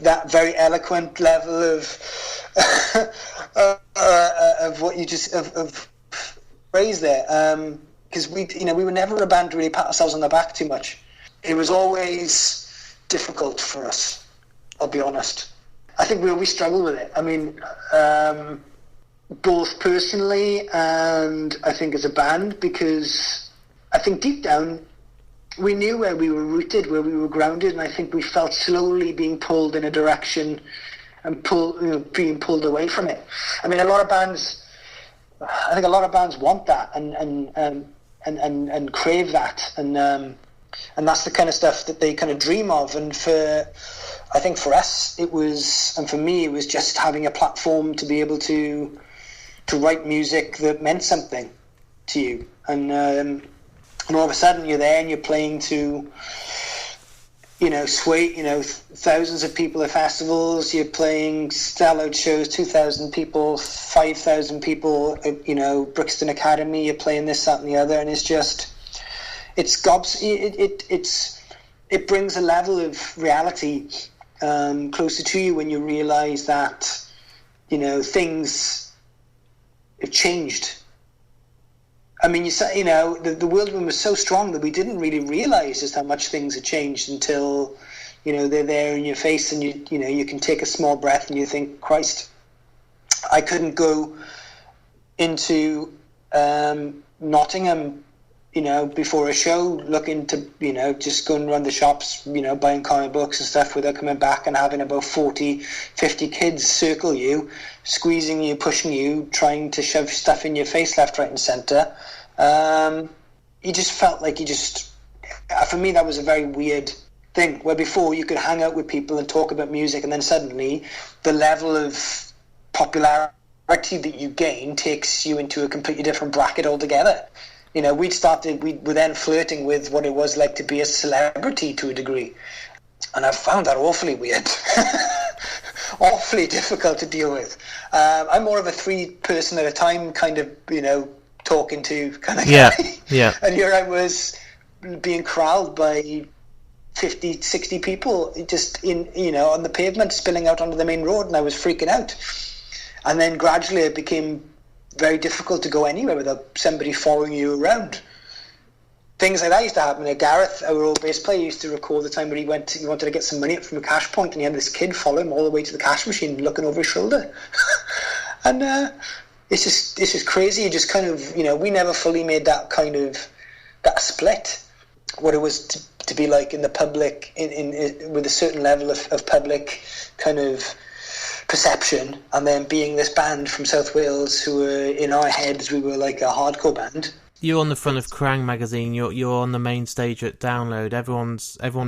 that very eloquent level of what you just of phrase there, because we were never a band to really pat ourselves on the back too much. It was always difficult for us. I'll be honest. I think we struggled with it. I mean, both personally and I think as a band, because I think deep down, we knew where we were rooted, where we were grounded, and I think we felt slowly being pulled in a direction and being pulled away from it. I mean, I think a lot of bands want that and crave that, and that's the kind of stuff that they kind of dream of. And I think for us, it was, and for me, it was just having a platform to be able to write music that meant something to you, and all of a sudden you're there and you're playing to, thousands of people at festivals. You're playing sellout shows, 2,000 people, 5,000 people, Brixton Academy. You're playing this, that, and the other, and it's just, it brings a level of reality closer to you when you realise that, things have changed. I mean, the whirlwind was so strong that we didn't really realise just how much things had changed until, they're there in your face, and you can take a small breath and you think, Christ, I couldn't go into Nottingham, before a show, looking to, just going around the shops, buying comic books and stuff, without coming back and having about 40, 50 kids circle you, squeezing you, pushing you, trying to shove stuff in your face left, right and centre. You just felt like for me, that was a very weird thing, where before you could hang out with people and talk about music, and then suddenly the level of popularity that you gain takes you into a completely different bracket altogether. We were then flirting with what it was like to be a celebrity to a degree. And I found that awfully weird. Awfully difficult to deal with. I'm more of a 3-person at a time kind of, talking to kind of guy. Yeah. And here I was being corralled by 50, 60 people just on the pavement, spilling out onto the main road, and I was freaking out. And then gradually it became very difficult to go anywhere without somebody following you around. Things like that used to happen. Gareth, our old bass player, used to recall the time where he wanted to get some money up from a cash point, and he had this kid follow him all the way to the cash machine, looking over his shoulder. And it's just crazy. You just kind of, we never fully made that kind of that split. What it was to be like in the public, with a certain level of public kind of perception, and then being this band from South Wales who were, in our heads, we were like a hardcore band. You're on the front of Kerrang magazine. You're on the main stage at Download. Everyone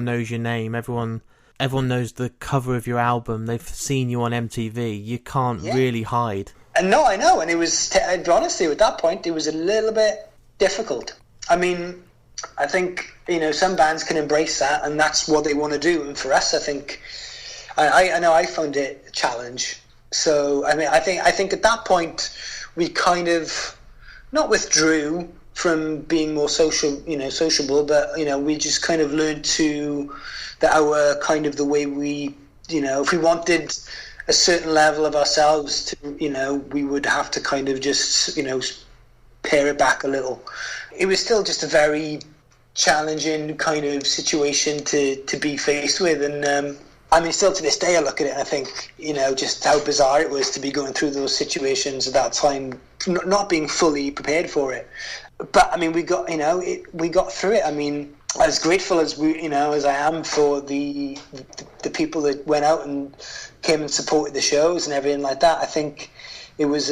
knows your name. Everyone knows the cover of your album. They've seen you on MTV. You can't really hide. And no, I know. And it was, honestly, at that point, it was a little bit difficult. I mean, I think some bands can embrace that, and that's what they want to do. And for us, I think, I know I found it a challenge. So I mean, I think at that point we kind of not withdrew from being more sociable, but we just kind of learned that our kind of the way we, if we wanted a certain level of ourselves to, we would have to kind of just, pare it back a little. It was still just a very challenging kind of situation to be faced with, and I mean, still to this day I look at it and I think, just how bizarre it was to be going through those situations at that time, not being fully prepared for it. But I mean, we got through it. I mean, as grateful as as I am for the people that went out and came and supported the shows and everything like that, I think it was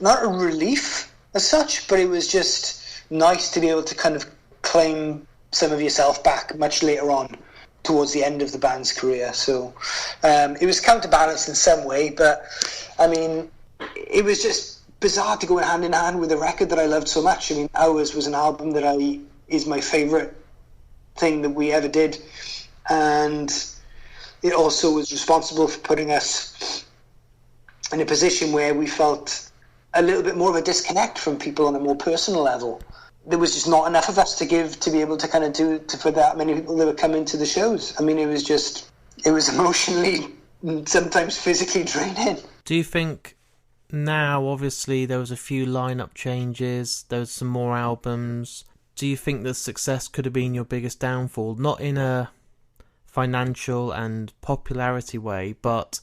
not a relief as such, but it was just nice to be able to kind of claim some of yourself back much later on towards the end of the band's career. So it was counterbalanced in some way, but I mean, it was just bizarre to go hand in hand with a record that I loved so much. I mean, Hours was an album that is my favourite thing that we ever did, and it also was responsible for putting us in a position where we felt a little bit more of a disconnect from people on a more personal level. There was just not enough of us to be able to kind of for that many people that were coming to the shows. I mean, it was emotionally and sometimes physically draining. Do you think now, obviously there was a few lineup changes, there was some more albums, do you think the success could have been your biggest downfall? Not in a financial and popularity way, but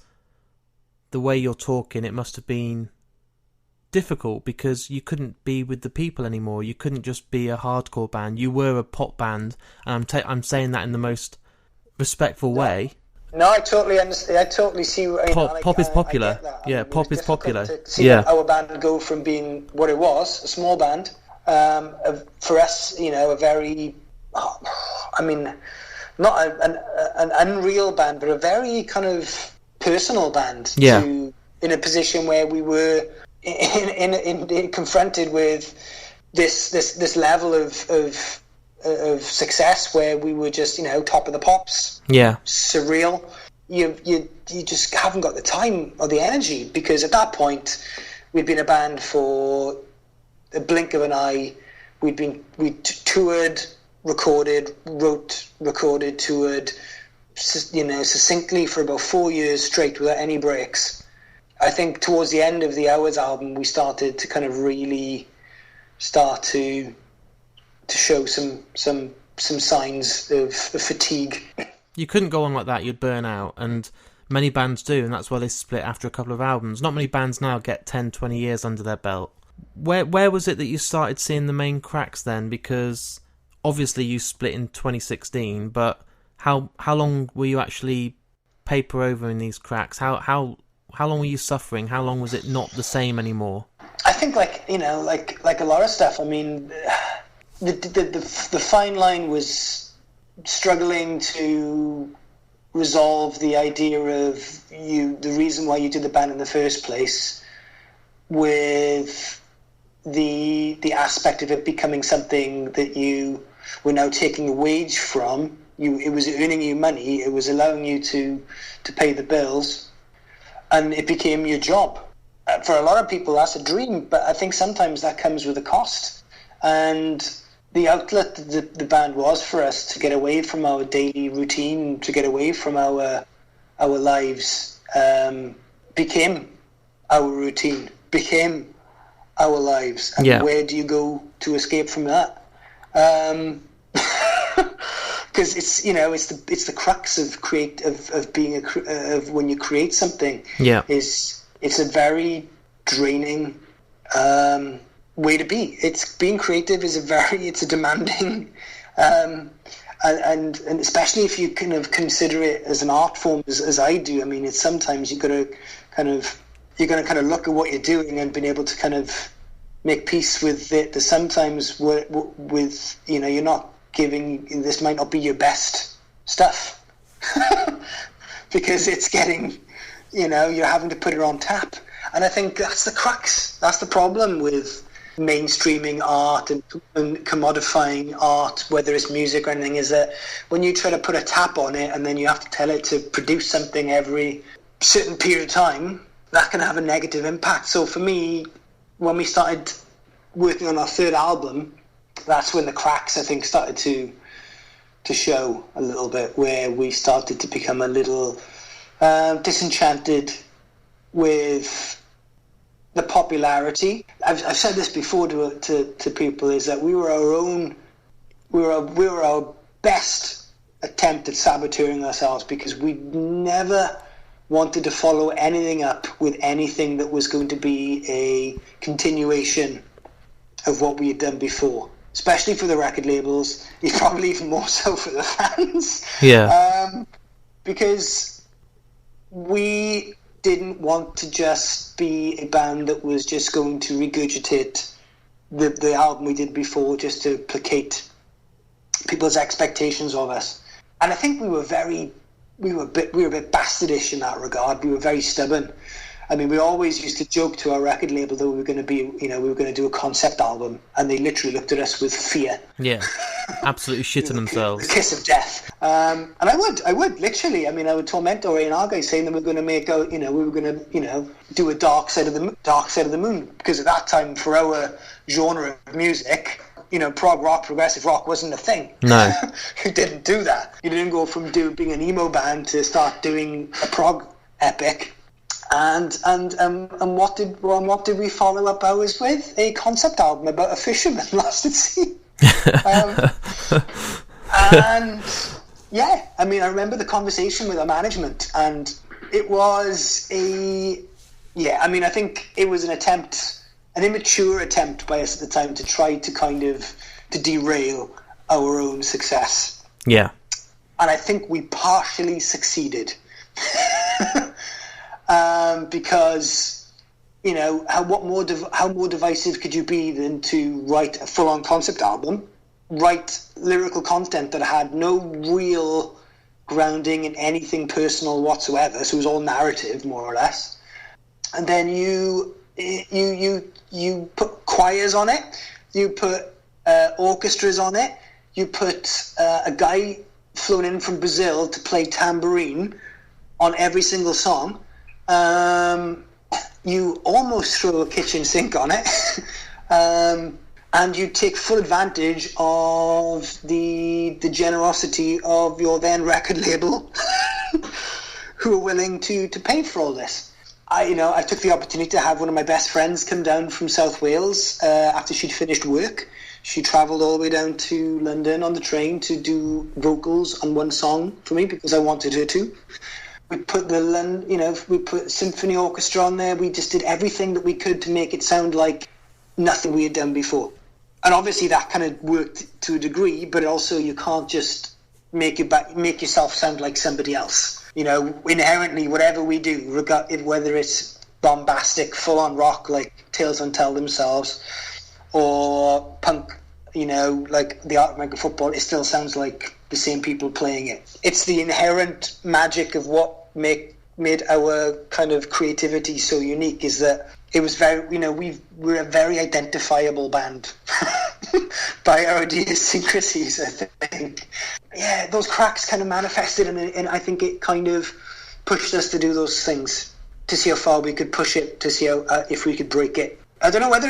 the way you're talking, it must have been difficult because you couldn't be with the people anymore. You couldn't just be a hardcore band. You were a pop band, and I'm saying that in the most respectful way. No, I totally understand. I totally see. Pop is popular. Yeah, pop is popular. To see our band go from being what it was, a small band, for us, a very, I mean, not an unreal band, but a very kind of personal band. Yeah. In a position where we were in confronted with this level of success, where we were just top of the pops. Yeah. Surreal. You just haven't got the time or the energy, because at that point we'd been a band for a blink of an eye. We toured, recorded, wrote, recorded, toured, succinctly for about 4 years straight without any breaks. I think towards the end of the Hours album, we started to kind of really start to show some signs of fatigue. You couldn't go on like that, you'd burn out, and many bands do, and that's why they split after a couple of albums. Not many bands now get 10, 20 years under their belt. Where was it that you started seeing the main cracks then? Because obviously you split in 2016, but how long were you actually paper over in these cracks? How long were you suffering? How long was it not the same anymore? I think like a lot of stuff. I mean, the fine line was struggling to resolve the idea of the reason why you did the band in the first place, with the aspect of it becoming something that you were now taking a wage from. It was earning you money, it was allowing you to pay the bills, and it became your job. For a lot of people, that's a dream, but I think sometimes that comes with a cost. And the outlet that the band was for us to get away from our daily routine, to get away from our lives, became our routine, became our lives. And where do you go to escape from that? Because it's the crux of being when you create something. Yeah, it's a very draining way to be. It's being creative is it's a demanding, and especially if you kind of consider it as an art form, as I do. I mean, it's sometimes you're gonna kind of look at what you're doing and being able to kind of make peace with it. That sometimes with you're not giving, this might not be your best stuff because it's getting, you're having to put it on tap. And I think that's the crux. That's the problem with mainstreaming art and commodifying art, whether it's music or anything, is that when you try to put a tap on it and then you have to tell it to produce something every certain period of time, that can have a negative impact. So for me, when we started working on our third album, that's when the cracks, I think, started to show a little bit, where we started to become a little disenchanted with the popularity. I've said this before to people, is that we were our best attempt at saboteuring ourselves, because we never wanted to follow anything up with anything that was going to be a continuation of what we had done before. especially for the record labels, probably even more so for the fans. Yeah. Because we didn't want to just be a band that was just going to regurgitate the album we did before just to placate people's expectations of us. And I think we were a bit bastardish in that regard. We were very stubborn. I mean, we always used to joke to our record label that we were going to be, we were going to do a concept album, and they literally looked at us with fear. Yeah, absolutely shitting themselves. The kiss of death. And I would literally. I mean, I would torment Ori and our guys saying that we were going to make out, we were going to, do a dark side of the moon, because at that time for our genre of music, prog rock, progressive rock wasn't a thing. No. You didn't do that. You didn't go from being an emo band to start doing a prog epic. And what did we follow up ours with? A concept album about a fisherman lost at sea. And yeah, I mean, I remember the conversation with our management, and it was I think it was an immature attempt by us at the time to try to kind of to derail our own success. Yeah. And I think we partially succeeded. Because how more divisive could you be than to write a full-on concept album, write lyrical content that had no real grounding in anything personal whatsoever, so it was all narrative more or less, and then you put choirs on it, you put orchestras on it, you put a guy flown in from Brazil to play tambourine on every single song. You almost throw a kitchen sink on it, and you take full advantage of the generosity of your then record label, who are willing to pay for all this. I took the opportunity to have one of my best friends come down from South Wales after she'd finished work. She travelled all the way down to London on the train to do vocals on one song for me because I wanted her to. We put we put symphony orchestra on there. We just did everything that we could to make it sound like nothing we had done before. And obviously that kind of worked to a degree, but also you can't just make yourself sound like somebody else. Inherently, whatever we do, whether it's bombastic, full-on rock like Tales Untell Themselves, or punk, like the Art of American Football, it still sounds like the same people playing it. It's the inherent magic of what made our kind of creativity so unique, is that it was very, we're a very identifiable band by our idiosyncrasies, I think. Yeah, those cracks kind of manifested, and I think it kind of pushed us to do those things, to see how far we could push it, to see how if we could break it. I don't know whether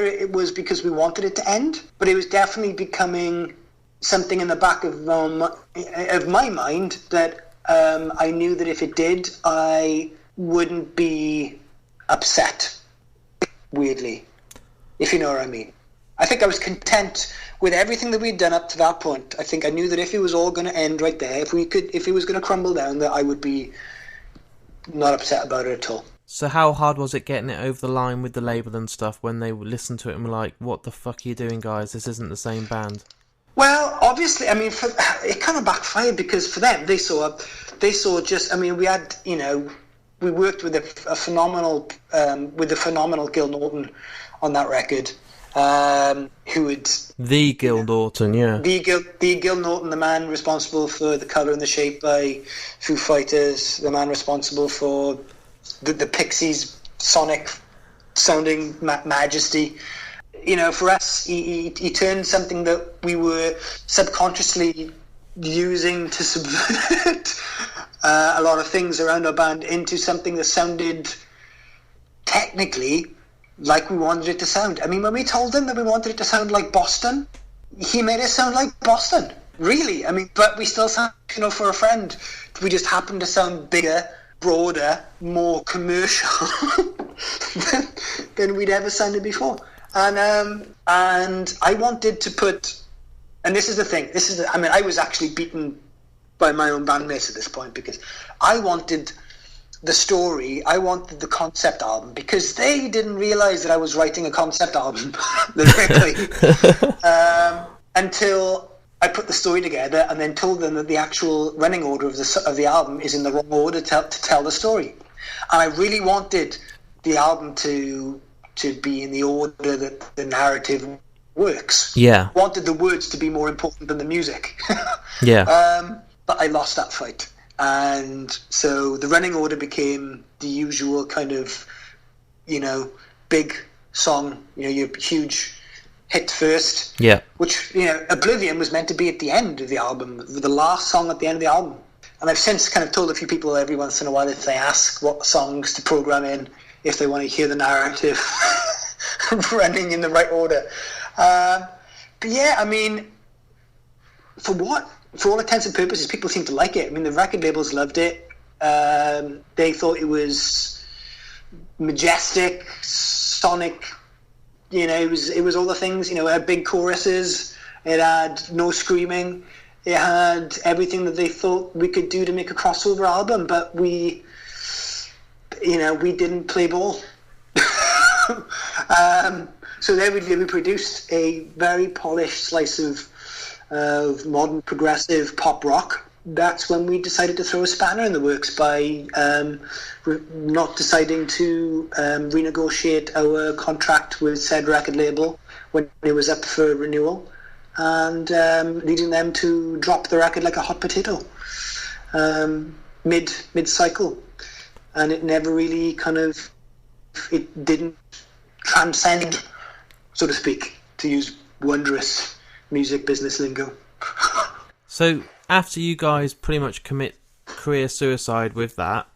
it was because we wanted it to end, but it was definitely becoming something in the back of my mind that I knew that if it did, I wouldn't be upset, weirdly, if you know what I mean. I think I was content with everything that we'd done up to that point. I think I knew that if it was all going to end right there, if it was going to crumble down, that I would be not upset about it at all. So how hard was it getting it over the line with the label and stuff when they listened to it and were like, what the fuck are you doing, guys? This isn't the same band. Well, obviously, I mean, it kind of backfired, because for them, they saw just, I mean, we had, we worked with a phenomenal Gil Norton on that record, who would... The Gil Norton, yeah. The Gil Norton, the man responsible for The Colour and the Shape by Foo Fighters, the man responsible for the Pixies' sonic-sounding majesty. For us, he turned something that we were subconsciously using to subvert a lot of things around our band into something that sounded technically like we wanted it to sound. I mean, when we told him that we wanted it to sound like Boston, he made it sound like Boston, really. I mean, but we still sound, for a friend, we just happened to sound bigger, broader, more commercial than we'd ever sounded before. And I wanted to put, and this is the thing, I was actually beaten by my own bandmates at this point, because I wanted the story. I wanted the concept album because they didn't realise that I was writing a concept album lyrically until I put the story together and then told them that the actual running order of the album is in the wrong order to tell the story. And I really wanted the album to be in the order that the narrative works. Yeah. I wanted the words to be more important than the music. Yeah. But I lost that fight. And so the running order became the usual kind of, big song, your huge hit first. Yeah. Which, Oblivion was meant to be at the end of the album, the last song at the end of the album. And I've since kind of told a few people every once in a while if they ask what songs to program in, if they want to hear the narrative running in the right order. But yeah, I mean, for all intents and purposes, people seem to like it. I mean, the record labels loved it. They thought it was majestic, sonic. It was all the things. It had big choruses. It had no screaming. It had everything that they thought we could do to make a crossover album. But we didn't play ball. So there we produced a very polished slice of modern progressive pop rock. That's when we decided to throw a spanner in the works by not deciding to renegotiate our contract with said record label when it was up for renewal, and leading them to drop the record like a hot potato mid-cycle. And it never really it didn't transcend, so to speak, to use wondrous music business lingo. So after you guys pretty much commit career suicide with that,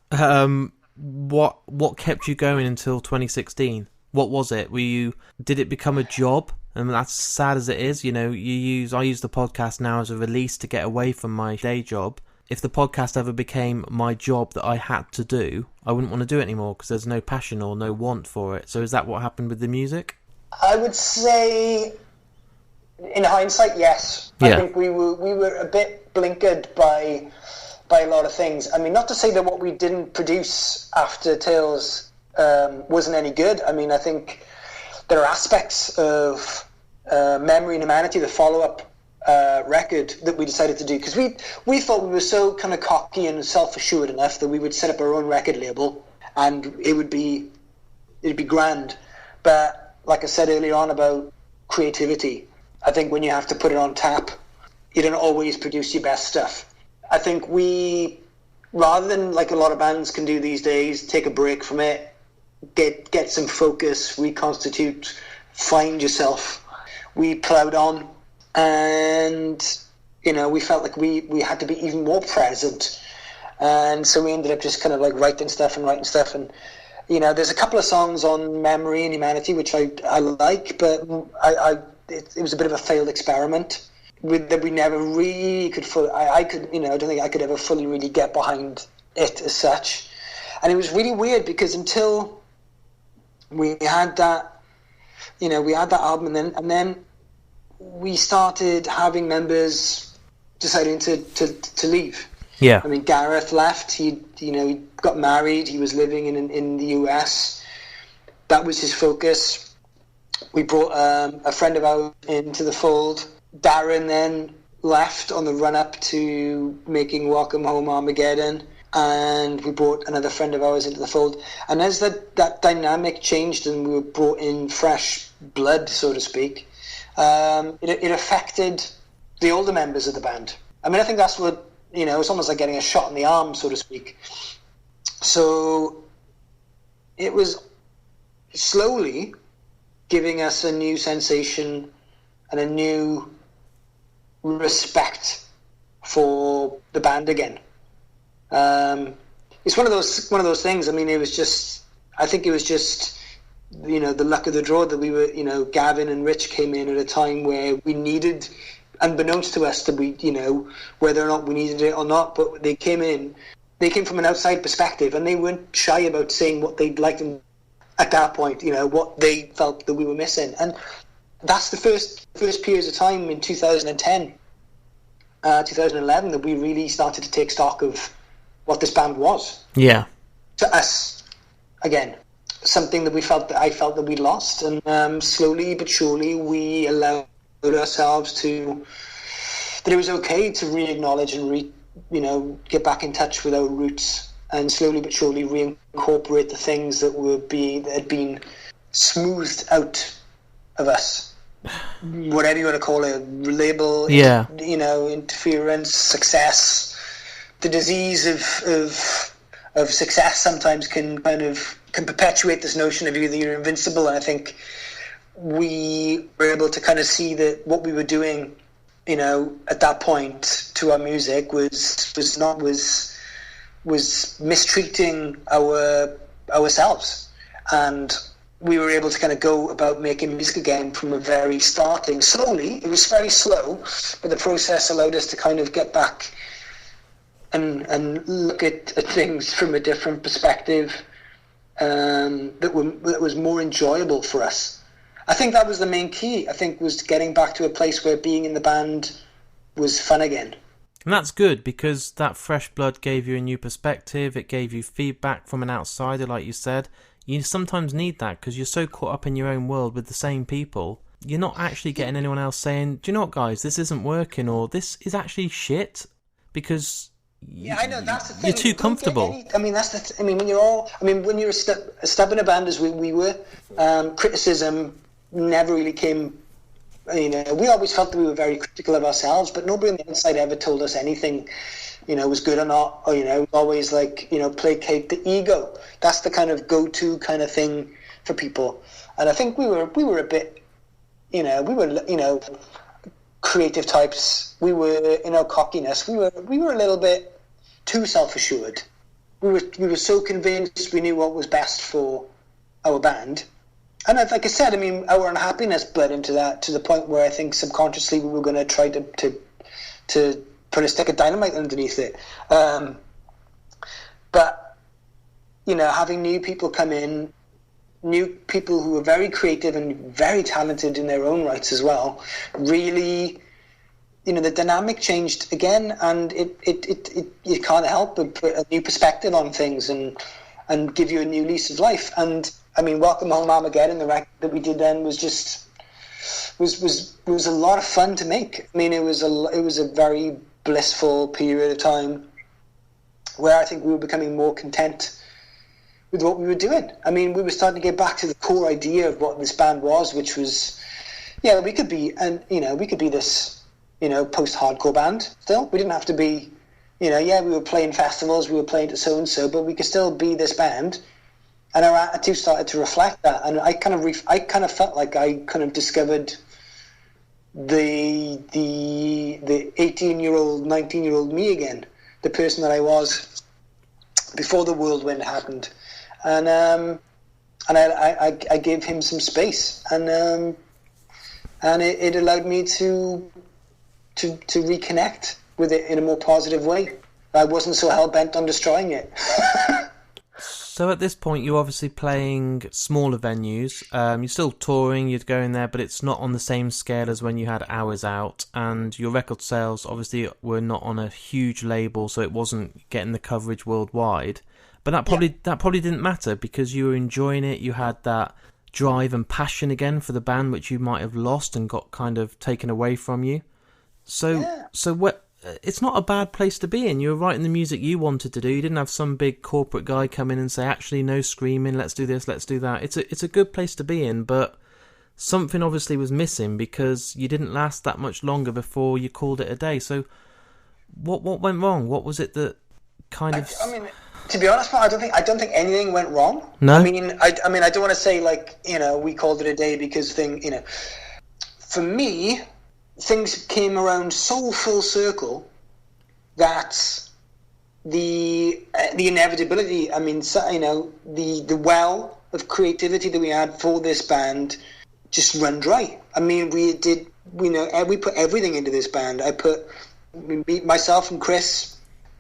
what kept you going until 2016? What was it? Did it become a job? And that's sad as it is, I use the podcast now as a release to get away from my day job. If the podcast ever became my job that I had to do, I wouldn't want to do it anymore because there's no passion or no want for it. So is that what happened with the music? I would say, in hindsight, yes. Yeah. I think we were a bit blinkered by a lot of things. I mean, not to say that what we didn't produce after Tales wasn't any good. I mean, I think there are aspects of Memory and Humanity, the follow-up record that we decided to do, because we thought we were so kind of cocky and self-assured enough that we would set up our own record label and it'd be grand. But like I said earlier on about creativity, I think when you have to put it on tap, you don't always produce your best stuff. I think we, rather than like a lot of bands can do these days, take a break from it, get some focus, reconstitute, find yourself, we ploughed on. And we felt like we had to be even more present, and so we ended up just kind of like writing stuff. And there's a couple of songs on Memory and Humanity which I like, but it was a bit of a failed experiment that we never really could I don't think I could ever fully really get behind it as such. And it was really weird because until we had that album, and then we started having members deciding to leave. Yeah. I mean, Gareth left. He got married. He was living in the US. That was his focus. We brought a friend of ours into the fold. Darren then left on the run-up to making Welcome Home Armageddon, and we brought another friend of ours into the fold. And as that dynamic changed and we were brought in fresh blood, so to speak, it affected the older members of the band. I mean, I think that's what, it's almost like getting a shot in the arm, so to speak. So it was slowly giving us a new sensation and a new respect for the band again. It's one of those things. I mean, I think it was just the luck of the draw that we were, Gavin and Rich came in at a time where we needed, unbeknownst to us, whether or not we needed it or not, but they came from an outside perspective, and they weren't shy about saying what they'd liked at that point, what they felt that we were missing. And that's the first periods of time in 2010, 2011 that we really started to take stock of what this band was. Yeah. to us, again, something that I felt that we lost, and slowly but surely we allowed ourselves that it was okay to re-acknowledge and get back in touch with our roots, and slowly but surely reincorporate the things that had been smoothed out of us, whatever you want to call it, label, interference, success. The disease of success sometimes can perpetuate this notion of you're invincible, and I think we were able to kind of see that what we were doing, at that point to our music was mistreating ourselves, and we were able to kind of go about making music again from a very starting slowly. It was very slow, but the process allowed us to kind of get back and look at things from a different perspective, that was more enjoyable for us. I think that was the main key. I think was getting back to a place where being in the band was fun again. And that's good, because that fresh blood gave you a new perspective. It gave you feedback from an outsider, like you said. You sometimes need that because you're so caught up in your own world with the same people. You're not actually getting anyone else saying, do you know what, guys, this isn't working, or this is actually shit, because I know, that's the thing. You're too comfortable. When you're a stubborn a band as we were, criticism never really came. We always felt that we were very critical of ourselves, but nobody on the inside ever told us anything, was good or not. Or always placate the ego. That's the kind of go-to kind of thing for people. And I think we were a bit, creative types. We were, in our cockiness, we were a little bit too self-assured. We were so convinced we knew what was best for our band. And like I said, our unhappiness bled into that, to the point where I think subconsciously we were going to try to put a stick of dynamite underneath it. But having new people come in, new people who were very creative and very talented in their own rights as well, really, the dynamic changed again, and it you can't help but put a new perspective on things and give you a new lease of life. And Welcome Home Armageddon, the record that we did then, was a lot of fun to make. It was a very blissful period of time where I think we were becoming more content with what we were doing. We were starting to get back to the core idea of what this band was, which was, we could be this, post-hardcore band still. We didn't have to be, we were playing festivals, we were playing to so-and-so, but we could still be this band. And our attitude started to reflect that. And I kind of felt like I kind of discovered the 18-year-old, 19-year-old me again, the person that I was before the whirlwind happened. And I gave him some space, and it allowed me to reconnect with it in a more positive way. I wasn't so hell-bent on destroying it. So at this point, you're obviously playing smaller venues. You're still touring, you're going there, but it's not on the same scale as when you had Hours Out. And your record sales obviously were not on a huge label, so it wasn't getting the coverage worldwide. But that probably didn't matter, because you were enjoying it. You had that drive and passion again for the band, which you might have lost and got kind of taken away from you. So what? It's not a bad place to be in. You were writing the music you wanted to do. You didn't have some big corporate guy come in and say, actually, no screaming, let's do this, let's do that. It's a good place to be in, but something obviously was missing, because you didn't last that much longer before you called it a day. So what went wrong? What was it that kind of... To be honest, I don't think anything went wrong. No? I don't want to say, we called it a day because for me, things came around so full circle that the inevitability, the well of creativity that we had for this band just run dry. We put everything into this band. Myself and Chris,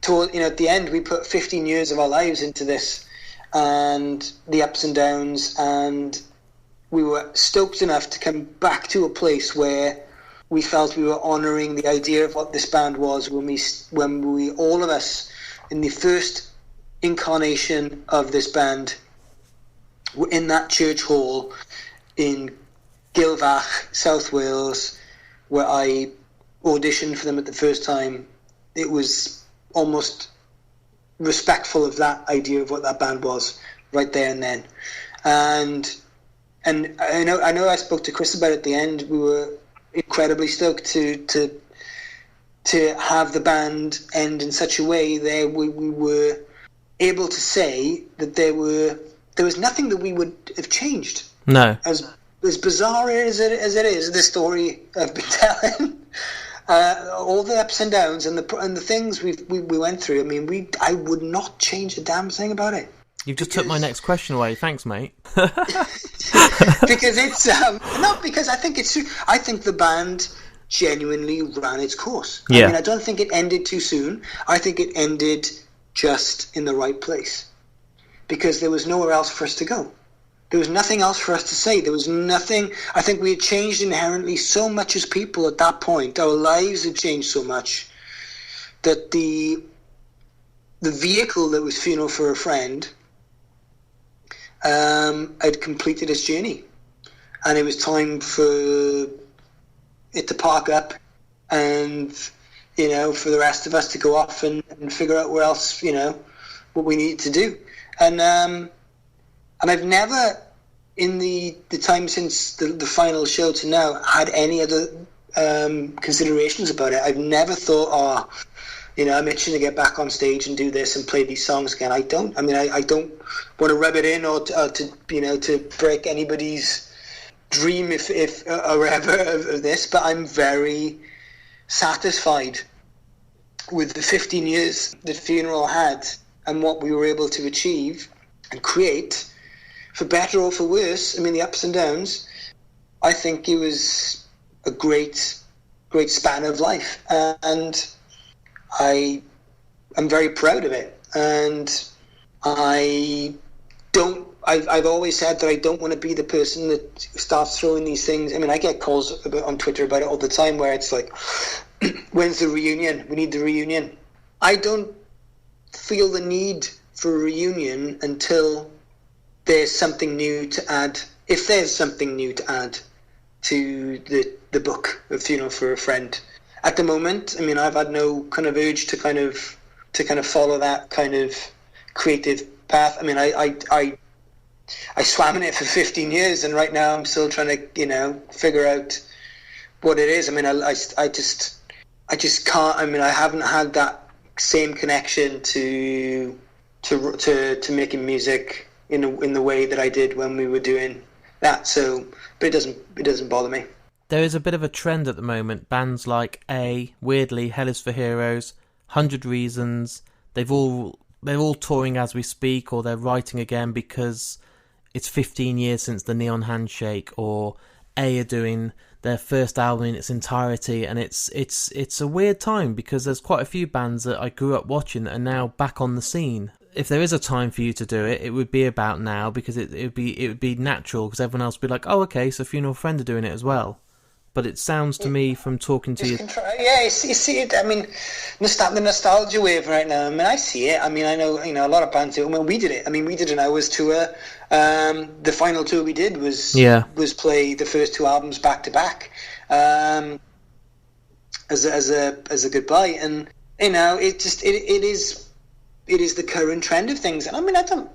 at the end, we put 15 years of our lives into this, and the ups and downs, and we were stoked enough to come back to a place where we felt we were honouring the idea of what this band was when we all of us in the first incarnation of this band were in that church hall in Gilfach, South Wales, where I auditioned for them at the first time. It was almost respectful of that idea of what that band was right there and then. And I know I spoke to Chris about it at the end. We were incredibly stoked to have the band end in such a way that we were able to say that there was nothing that we would have changed. No. As bizarre as it is, the story I've been telling, all the ups and downs and the things we went through. I mean, I would not change a damn thing about it. You just took my next question away. Thanks, mate. Because it's not because I think it's true. I think the band genuinely ran its course. Yeah. I mean, I don't think it ended too soon. I think it ended just in the right place, because there was nowhere else for us to go. There was nothing else for us to say. There was nothing. I think we had changed inherently so much as people at that point. Our lives had changed so much that the vehicle that was Funeral for a Friend had completed its journey, and it was time for it to park up, and for the rest of us to go off and figure out where else, what we need to do. And I've never, in the time since the final show to now, had any other considerations about it. I've never thought, I'm itching to get back on stage and do this and play these songs again. I don't want to rub it in or to break anybody's dream if or ever of this, but I'm very satisfied with the 15 years that Funeral had and what we were able to achieve and create, for better or for worse. I mean, the ups and downs. I think it was a great span of life, and I'm very proud of it. And I've always said that I don't want to be the person that starts throwing these things. I mean, I get calls on Twitter about it all the time, where it's like, when's the reunion? We need the reunion. I don't feel the need for a reunion until there's something new to add. If there's something new to add to the book of Funeral for a Friend. At the moment, I mean, I've had no kind of urge to kind of follow that kind of creative path. I mean, I swam in it for 15 years, and right now I'm still trying to, figure out what it is. I mean, I just can't. I mean, I haven't had that same connection to making music in the way that I did when we were doing that. So, but it doesn't bother me. There is a bit of a trend at the moment. Bands like weirdly, Hell is for Heroes, 100 Reasons, they're all touring as we speak, or they're writing again because it's 15 years since the Neon Handshake, or are doing their first album in its entirety, and it's a weird time because there's quite a few bands that I grew up watching that are now back on the scene. If there is a time for you to do it, it would be about now, because it would be natural, because everyone else would be like, oh, okay, so Funeral Friend are doing it as well. But it sounds to me from talking to you... Yeah, you see it. I mean, the nostalgia wave right now. I mean, I see it. I mean, I know, a lot of bands do. I mean, we did it. I mean, we did an hours tour. The final tour we did was play the first two albums back to back as a goodbye. And it is the current trend of things. And I mean, I don't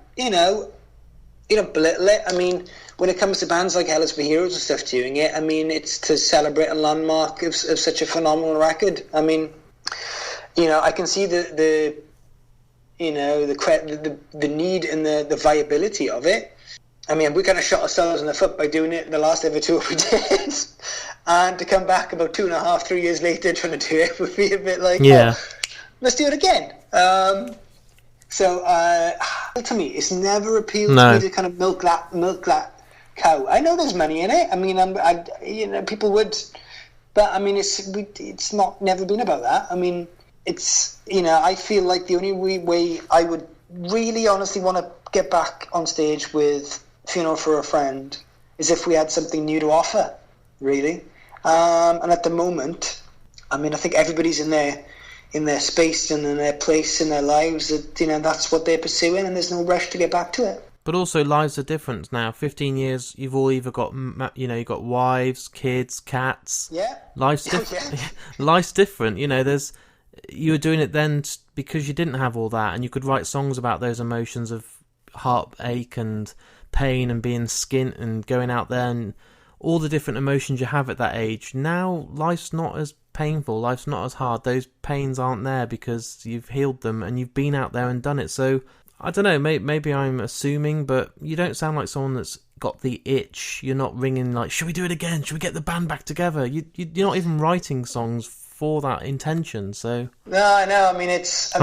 belittle it. I mean, when it comes to bands like Hell is for Heroes and stuff doing it, I mean, it's to celebrate a landmark of such a phenomenal record. I mean, I can see the need and the viability of it. I mean, we kind of shot ourselves in the foot by doing it in the last ever tour we did. And to come back about 2.5, 3 years later trying to do it would be a bit like, let's do it again. So to me, it's never appealed to me to kind of milk that cow. I know there's money in it. I mean, people would, but I mean, it's never been about that. I mean, it's I feel like the only way I would really honestly want to get back on stage with Funeral for a Friend is if we had something new to offer, really. And at the moment, I mean, I think everybody's in in their space and in their place in their lives, that, you know, that's what they're pursuing, and there's no rush to get back to it. But also, lives are different now. 15 years, you've all either got, you know, you've got wives, kids, cats. Yeah. Life's different. Life's different. You know, you were doing it then because you didn't have all that, and you could write songs about those emotions of heartache and pain and being skint and going out there and all the different emotions you have at that age. Now, life's not as painful. Life's not as hard. Those pains aren't there because you've healed them and you've been out there and done it. So, I don't know, maybe I'm assuming, but you don't sound like someone that's got the itch. You're not ringing like, should we do it again? Should we get the band back together? You're not even writing songs for that intention, so... No, I know. I mean, it's a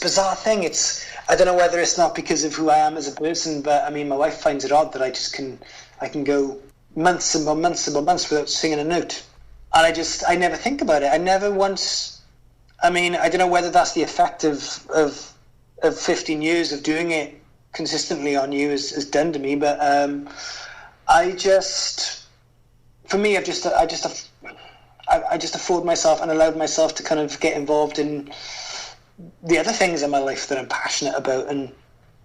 bizarre thing. I don't know whether it's not because of who I am as a person, but I mean, my wife finds it odd that I can go months and months and months without singing a note. And I never think about it. I never once... I mean, I don't know whether that's the effect of 15 years of doing it consistently on you has done to me, but I just afford myself and allowed myself to kind of get involved in the other things in my life that I'm passionate about, and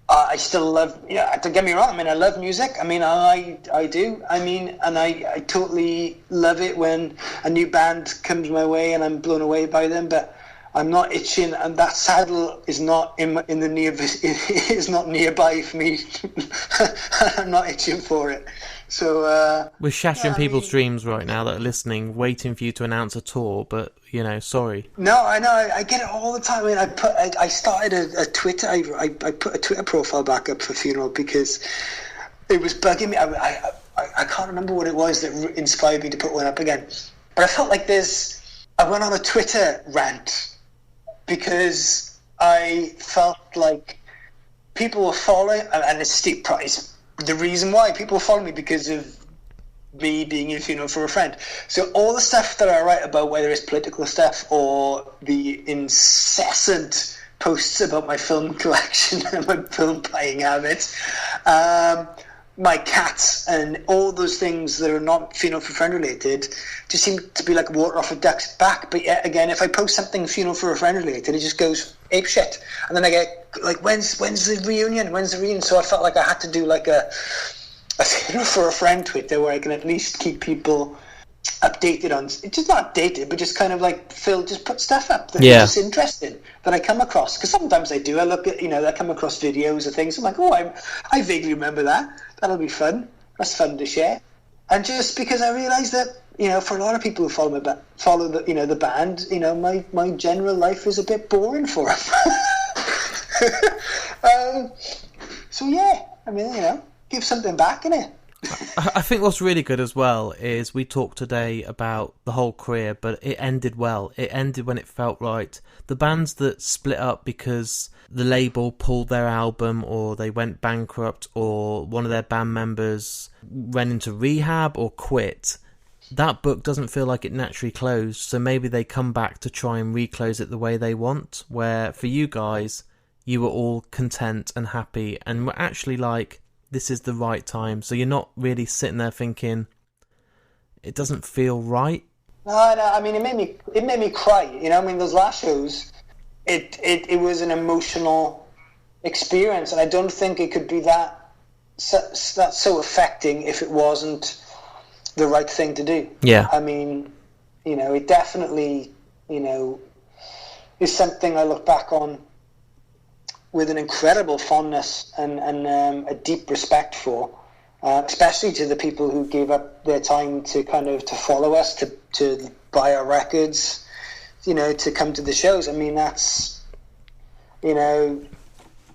I still love, don't get me wrong, I mean, I love music, I mean, I do, I mean, and I totally love it when a new band comes my way and I'm blown away by them, but I'm not itching, and that saddle is not is not nearby for me. I'm not itching for it. So we're shattering people's dreams right now that are listening, waiting for you to announce a tour. But sorry. No, I know. I get it all the time. I mean, I started a Twitter. I put a Twitter profile back up for Funeral because it was bugging me. I can't remember what it was that inspired me to put one up again. But I felt like I went on a Twitter rant because I felt like people were following, and it's steep price. The reason why people follow me because of me being in Funeral for a Friend. So all the stuff that I write about, whether it's political stuff or the incessant posts about my film collection and my film buying habits, my cats and all those things that are not Funeral for a Friend related just seem to be like water off a duck's back. But yet again, if I post something Funeral for a Friend related, it just goes ape shit. And then I get like, when's the reunion? When's the reunion? So I felt like I had to do like a Funeral for a Friend Twitter where I can at least keep people updated on, it's just not updated, but just kind of like just put stuff up that's just interesting that I come across, because sometimes I look at, I come across videos of things, I'm like, I vaguely remember that'll be fun, that's fun to share. And just because I realised that, for a lot of people who follow the band, my general life is a bit boring for them. So yeah, I mean, give something back, innit? I think what's really good as well is we talked today about the whole career, but it ended well. It ended when it felt right. The bands that split up because the label pulled their album or they went bankrupt or one of their band members went into rehab or quit, that book doesn't feel like it naturally closed. So maybe they come back to try and reclose it the way they want, where for you guys, you were all content and happy and were actually like, this is the right time. So you're not really sitting there thinking, it doesn't feel right. No, I mean, it made me cry. I mean, those last shows, it was an emotional experience, and I don't think it could be that so affecting if it wasn't the right thing to do. Yeah. I mean, it definitely, is something I look back on with an incredible fondness and a deep respect for, especially to the people who gave up their time to to follow us, to buy our records, to come to the shows. I mean, that's, I know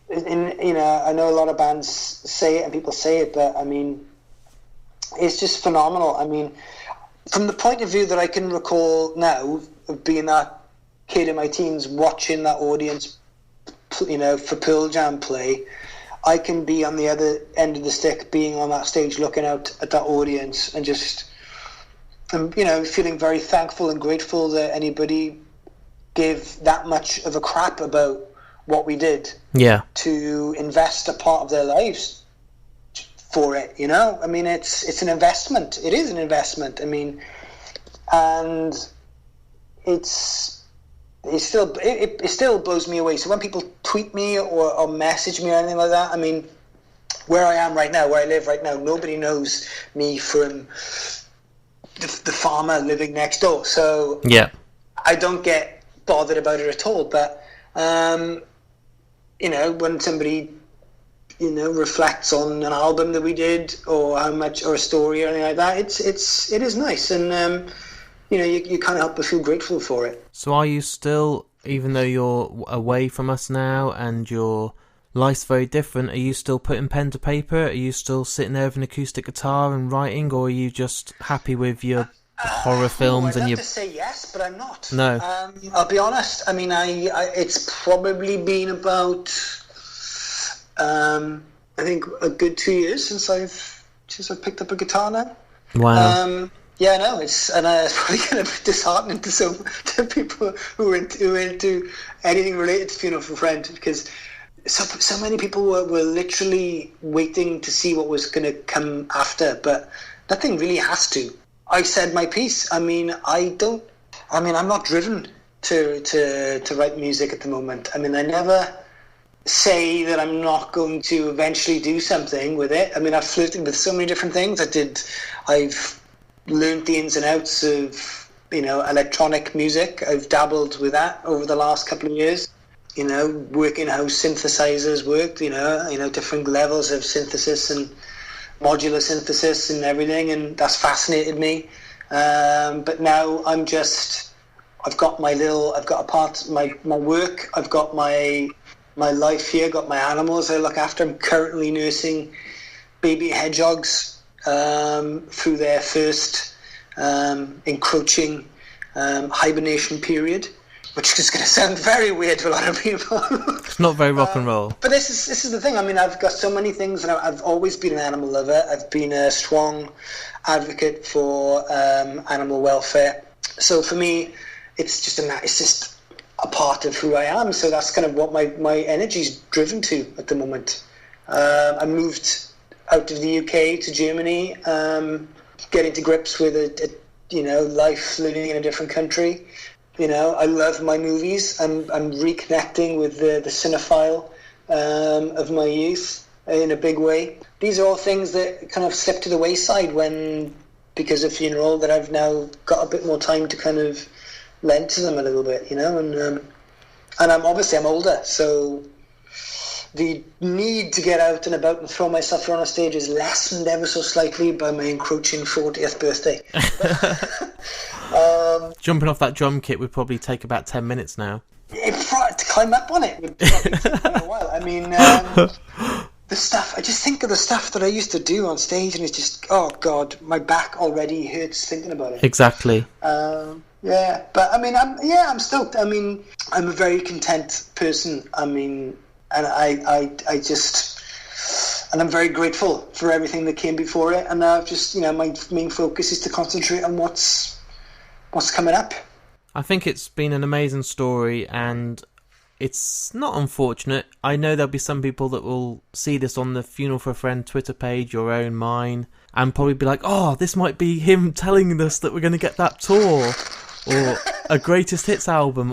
a lot of bands say it and people say it, but I mean, it's just phenomenal. I mean, from the point of view that I can recall now of being that kid in my teens watching that audience, for Pearl Jam play, I can be on the other end of the stick, being on that stage, looking out at that audience, and just, feeling very thankful and grateful that anybody gave that much of a crap about what we did. Yeah. To invest a part of their lives for it. I mean, it's an investment. It is an investment. I mean, and it's it still blows me away. So when people tweet me or message me or anything like that, I mean, where I am right now, where I live right now, nobody knows me from the farmer living next door. So yeah, I don't get bothered about it at all. But you know, when somebody, you know, reflects on an album that we did or how much, or a story or anything like that, it is nice, and you know, you can't help but feel grateful for it. So are you still, even though you're away from us now and your life's very different, are you still putting pen to paper? Are you still sitting there with an acoustic guitar and writing, or are you just happy with your horror films? I'd and love to say yes, but I'm not. No. I'll be honest. I mean, it's probably been about I think a good 2 years since I've picked up a guitar now. Wow. Yeah, no, it's probably kind of disheartening to people who are into anything related to Funeral for a Friend, because so many people were literally waiting to see what was going to come after, but nothing really has to. I said my piece. I mean, I'm not driven to write music at the moment. I mean, I never say that I'm not going to eventually do something with it. I mean, I've flirted with so many different things. I've learned the ins and outs of, you know, electronic music. I've dabbled with that over the last couple of years. You know, working how synthesizers worked. You know, different levels of synthesis and modular synthesis and everything, and that's fascinated me. But now I've got a part, my work. I've got my life here. Got my animals I look after. I'm currently nursing baby hedgehogs through their first encroaching hibernation period, which is going to sound very weird to a lot of people. It's not very rock and roll. But this is the thing. I mean, I've got so many things, and I've always been an animal lover. I've been a strong advocate for animal welfare. So for me, it's just a part of who I am. So that's kind of what my energy's driven to at the moment. I moved out of the UK to Germany, getting to grips with life living in a different country. You know, I love my movies. I'm reconnecting with the cinephile of my youth in a big way. These are all things that kind of slipped to the wayside because of Funeral, that I've now got a bit more time to kind of lend to them a little bit, you know. And I'm older, so the need to get out and about and throw myself around a stage is lessened ever so slightly by my encroaching 40th birthday. Jumping off that drum kit would probably take about 10 minutes now. To climb up on it would probably take quite a while. I mean, the stuff, I just think of the stuff that I used to do on stage, and it's just, oh God, my back already hurts thinking about it. Exactly. Yeah, but I mean, I'm stoked. I mean, I'm a very content person. I mean, and I just, and I'm very grateful for everything that came before it. And I've just, you know, my main focus is to concentrate on what's coming up. I think it's been an amazing story, and it's not unfortunate. I know there'll be some people that will see this on the Funeral for a Friend Twitter page, your own, mine, and probably be like, oh, this might be him telling us that we're going to get that tour, or a greatest hits album,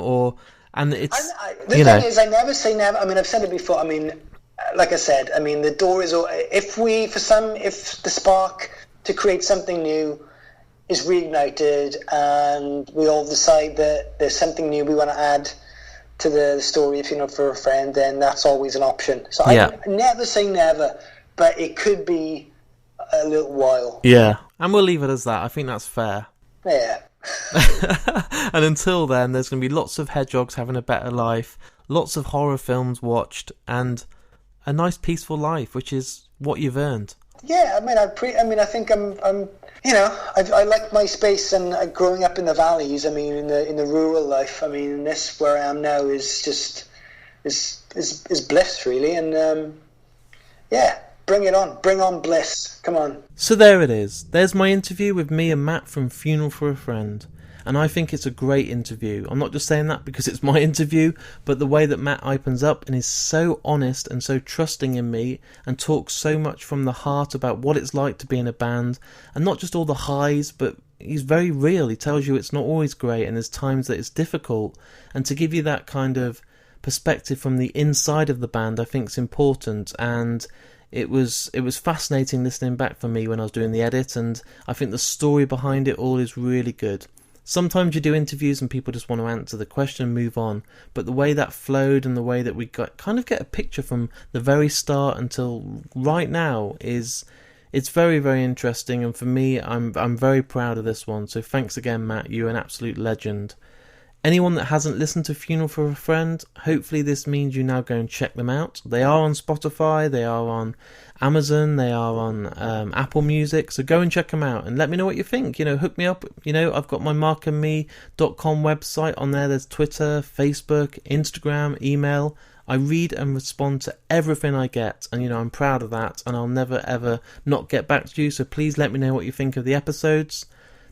and it's, the thing is, I never say never. I mean, I've said it before. I mean, like I said, I mean, the door is, if the spark to create something new is reignited, and we all decide that there's something new we want to add to the story of Funeral for a Friend, then that's always an option. So I never say never, but it could be a little while. Yeah, and we'll leave it as that. I think that's fair. Yeah. And until then, there's going to be lots of hedgehogs having a better life, lots of horror films watched, and a nice peaceful life, which is what you've earned. Yeah, I mean, I think I'm. You know, I like my space, and growing up in the valleys. I mean, in the rural life. I mean, this where I am now is just is bliss, really. And yeah, bring it on, bring on bliss. Come on. So there it is. There's my interview with me and Matt from Funeral for a Friend. And I think it's a great interview. I'm not just saying that because it's my interview, but the way that Matt opens up and is so honest and so trusting in me, and talks so much from the heart about what it's like to be in a band, and not just all the highs, but he's very real. He tells you it's not always great and there's times that it's difficult, and to give you that kind of perspective from the inside of the band I think is important. And it was fascinating listening back for me when I was doing the edit, and I think the story behind it all is really good. Sometimes you do interviews and people just want to answer the question and move on, but the way that flowed and the way that we kind of get a picture from the very start until right now it's very, very interesting. And for me, I'm very proud of this one. So thanks again, Matt. You're an absolute legend. Anyone that hasn't listened to Funeral for a Friend, hopefully this means you now go and check them out. They are on Spotify, they are on Amazon, they are on Apple Music, so go and check them out and let me know what you think. Hook me up. I've got my markandme.com website on there. There's Twitter, Facebook, Instagram, email. I read and respond to everything I get, and I'm proud of that, and I'll never ever not get back to you, so please let me know what you think of the episodes.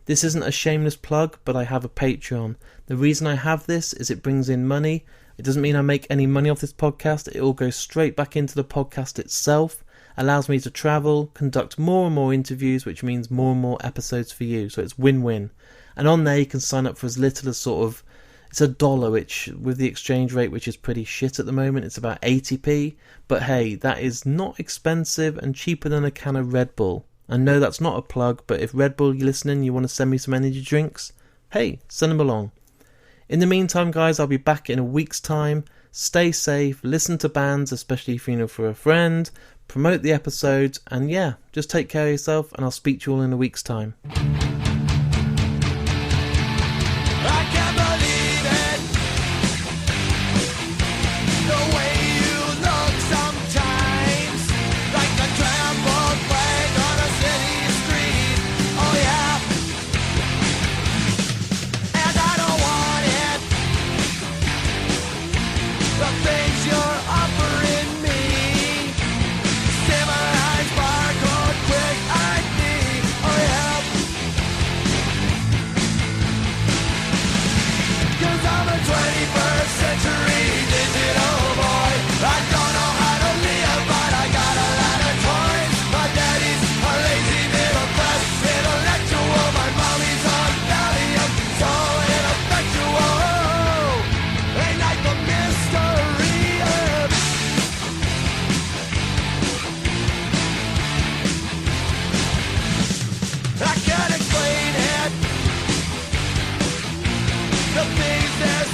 This isn't a shameless plug, but I have a Patreon. The reason I have this is it brings in money. It doesn't mean I make any money off this podcast. It all goes straight back into the podcast itself, allows me to travel, conduct more and more interviews, which means more and more episodes for you. So it's win-win. And on there you can sign up for as little as it's $1, which with the exchange rate, which is pretty shit at the moment, it's about 80p. But hey, that is not expensive and cheaper than a can of Red Bull. I know that's not a plug, but if Red Bull, you're listening, you want to send me some energy drinks, hey, send them along. In the meantime, guys, I'll be back in a week's time. Stay safe, listen to bands, especially Funeral for a Friend, promote the episodes, and yeah, just take care of yourself, and I'll speak to you all in a week's time. I can't believe it, the way you look sometimes, like a trampled flag on a city street. Oh yeah, and I don't want it, the things you're offering me, civilized barcode, quick ID. Oh yeah, 'cause I'm a 21st century digital boy. I don't know how to live, but I got a lot of toys. My daddy's a lazy middle class intellectual. My mommy's on Valium, so ineffectual. Ain't like the mystery of I can't explain it. The things they're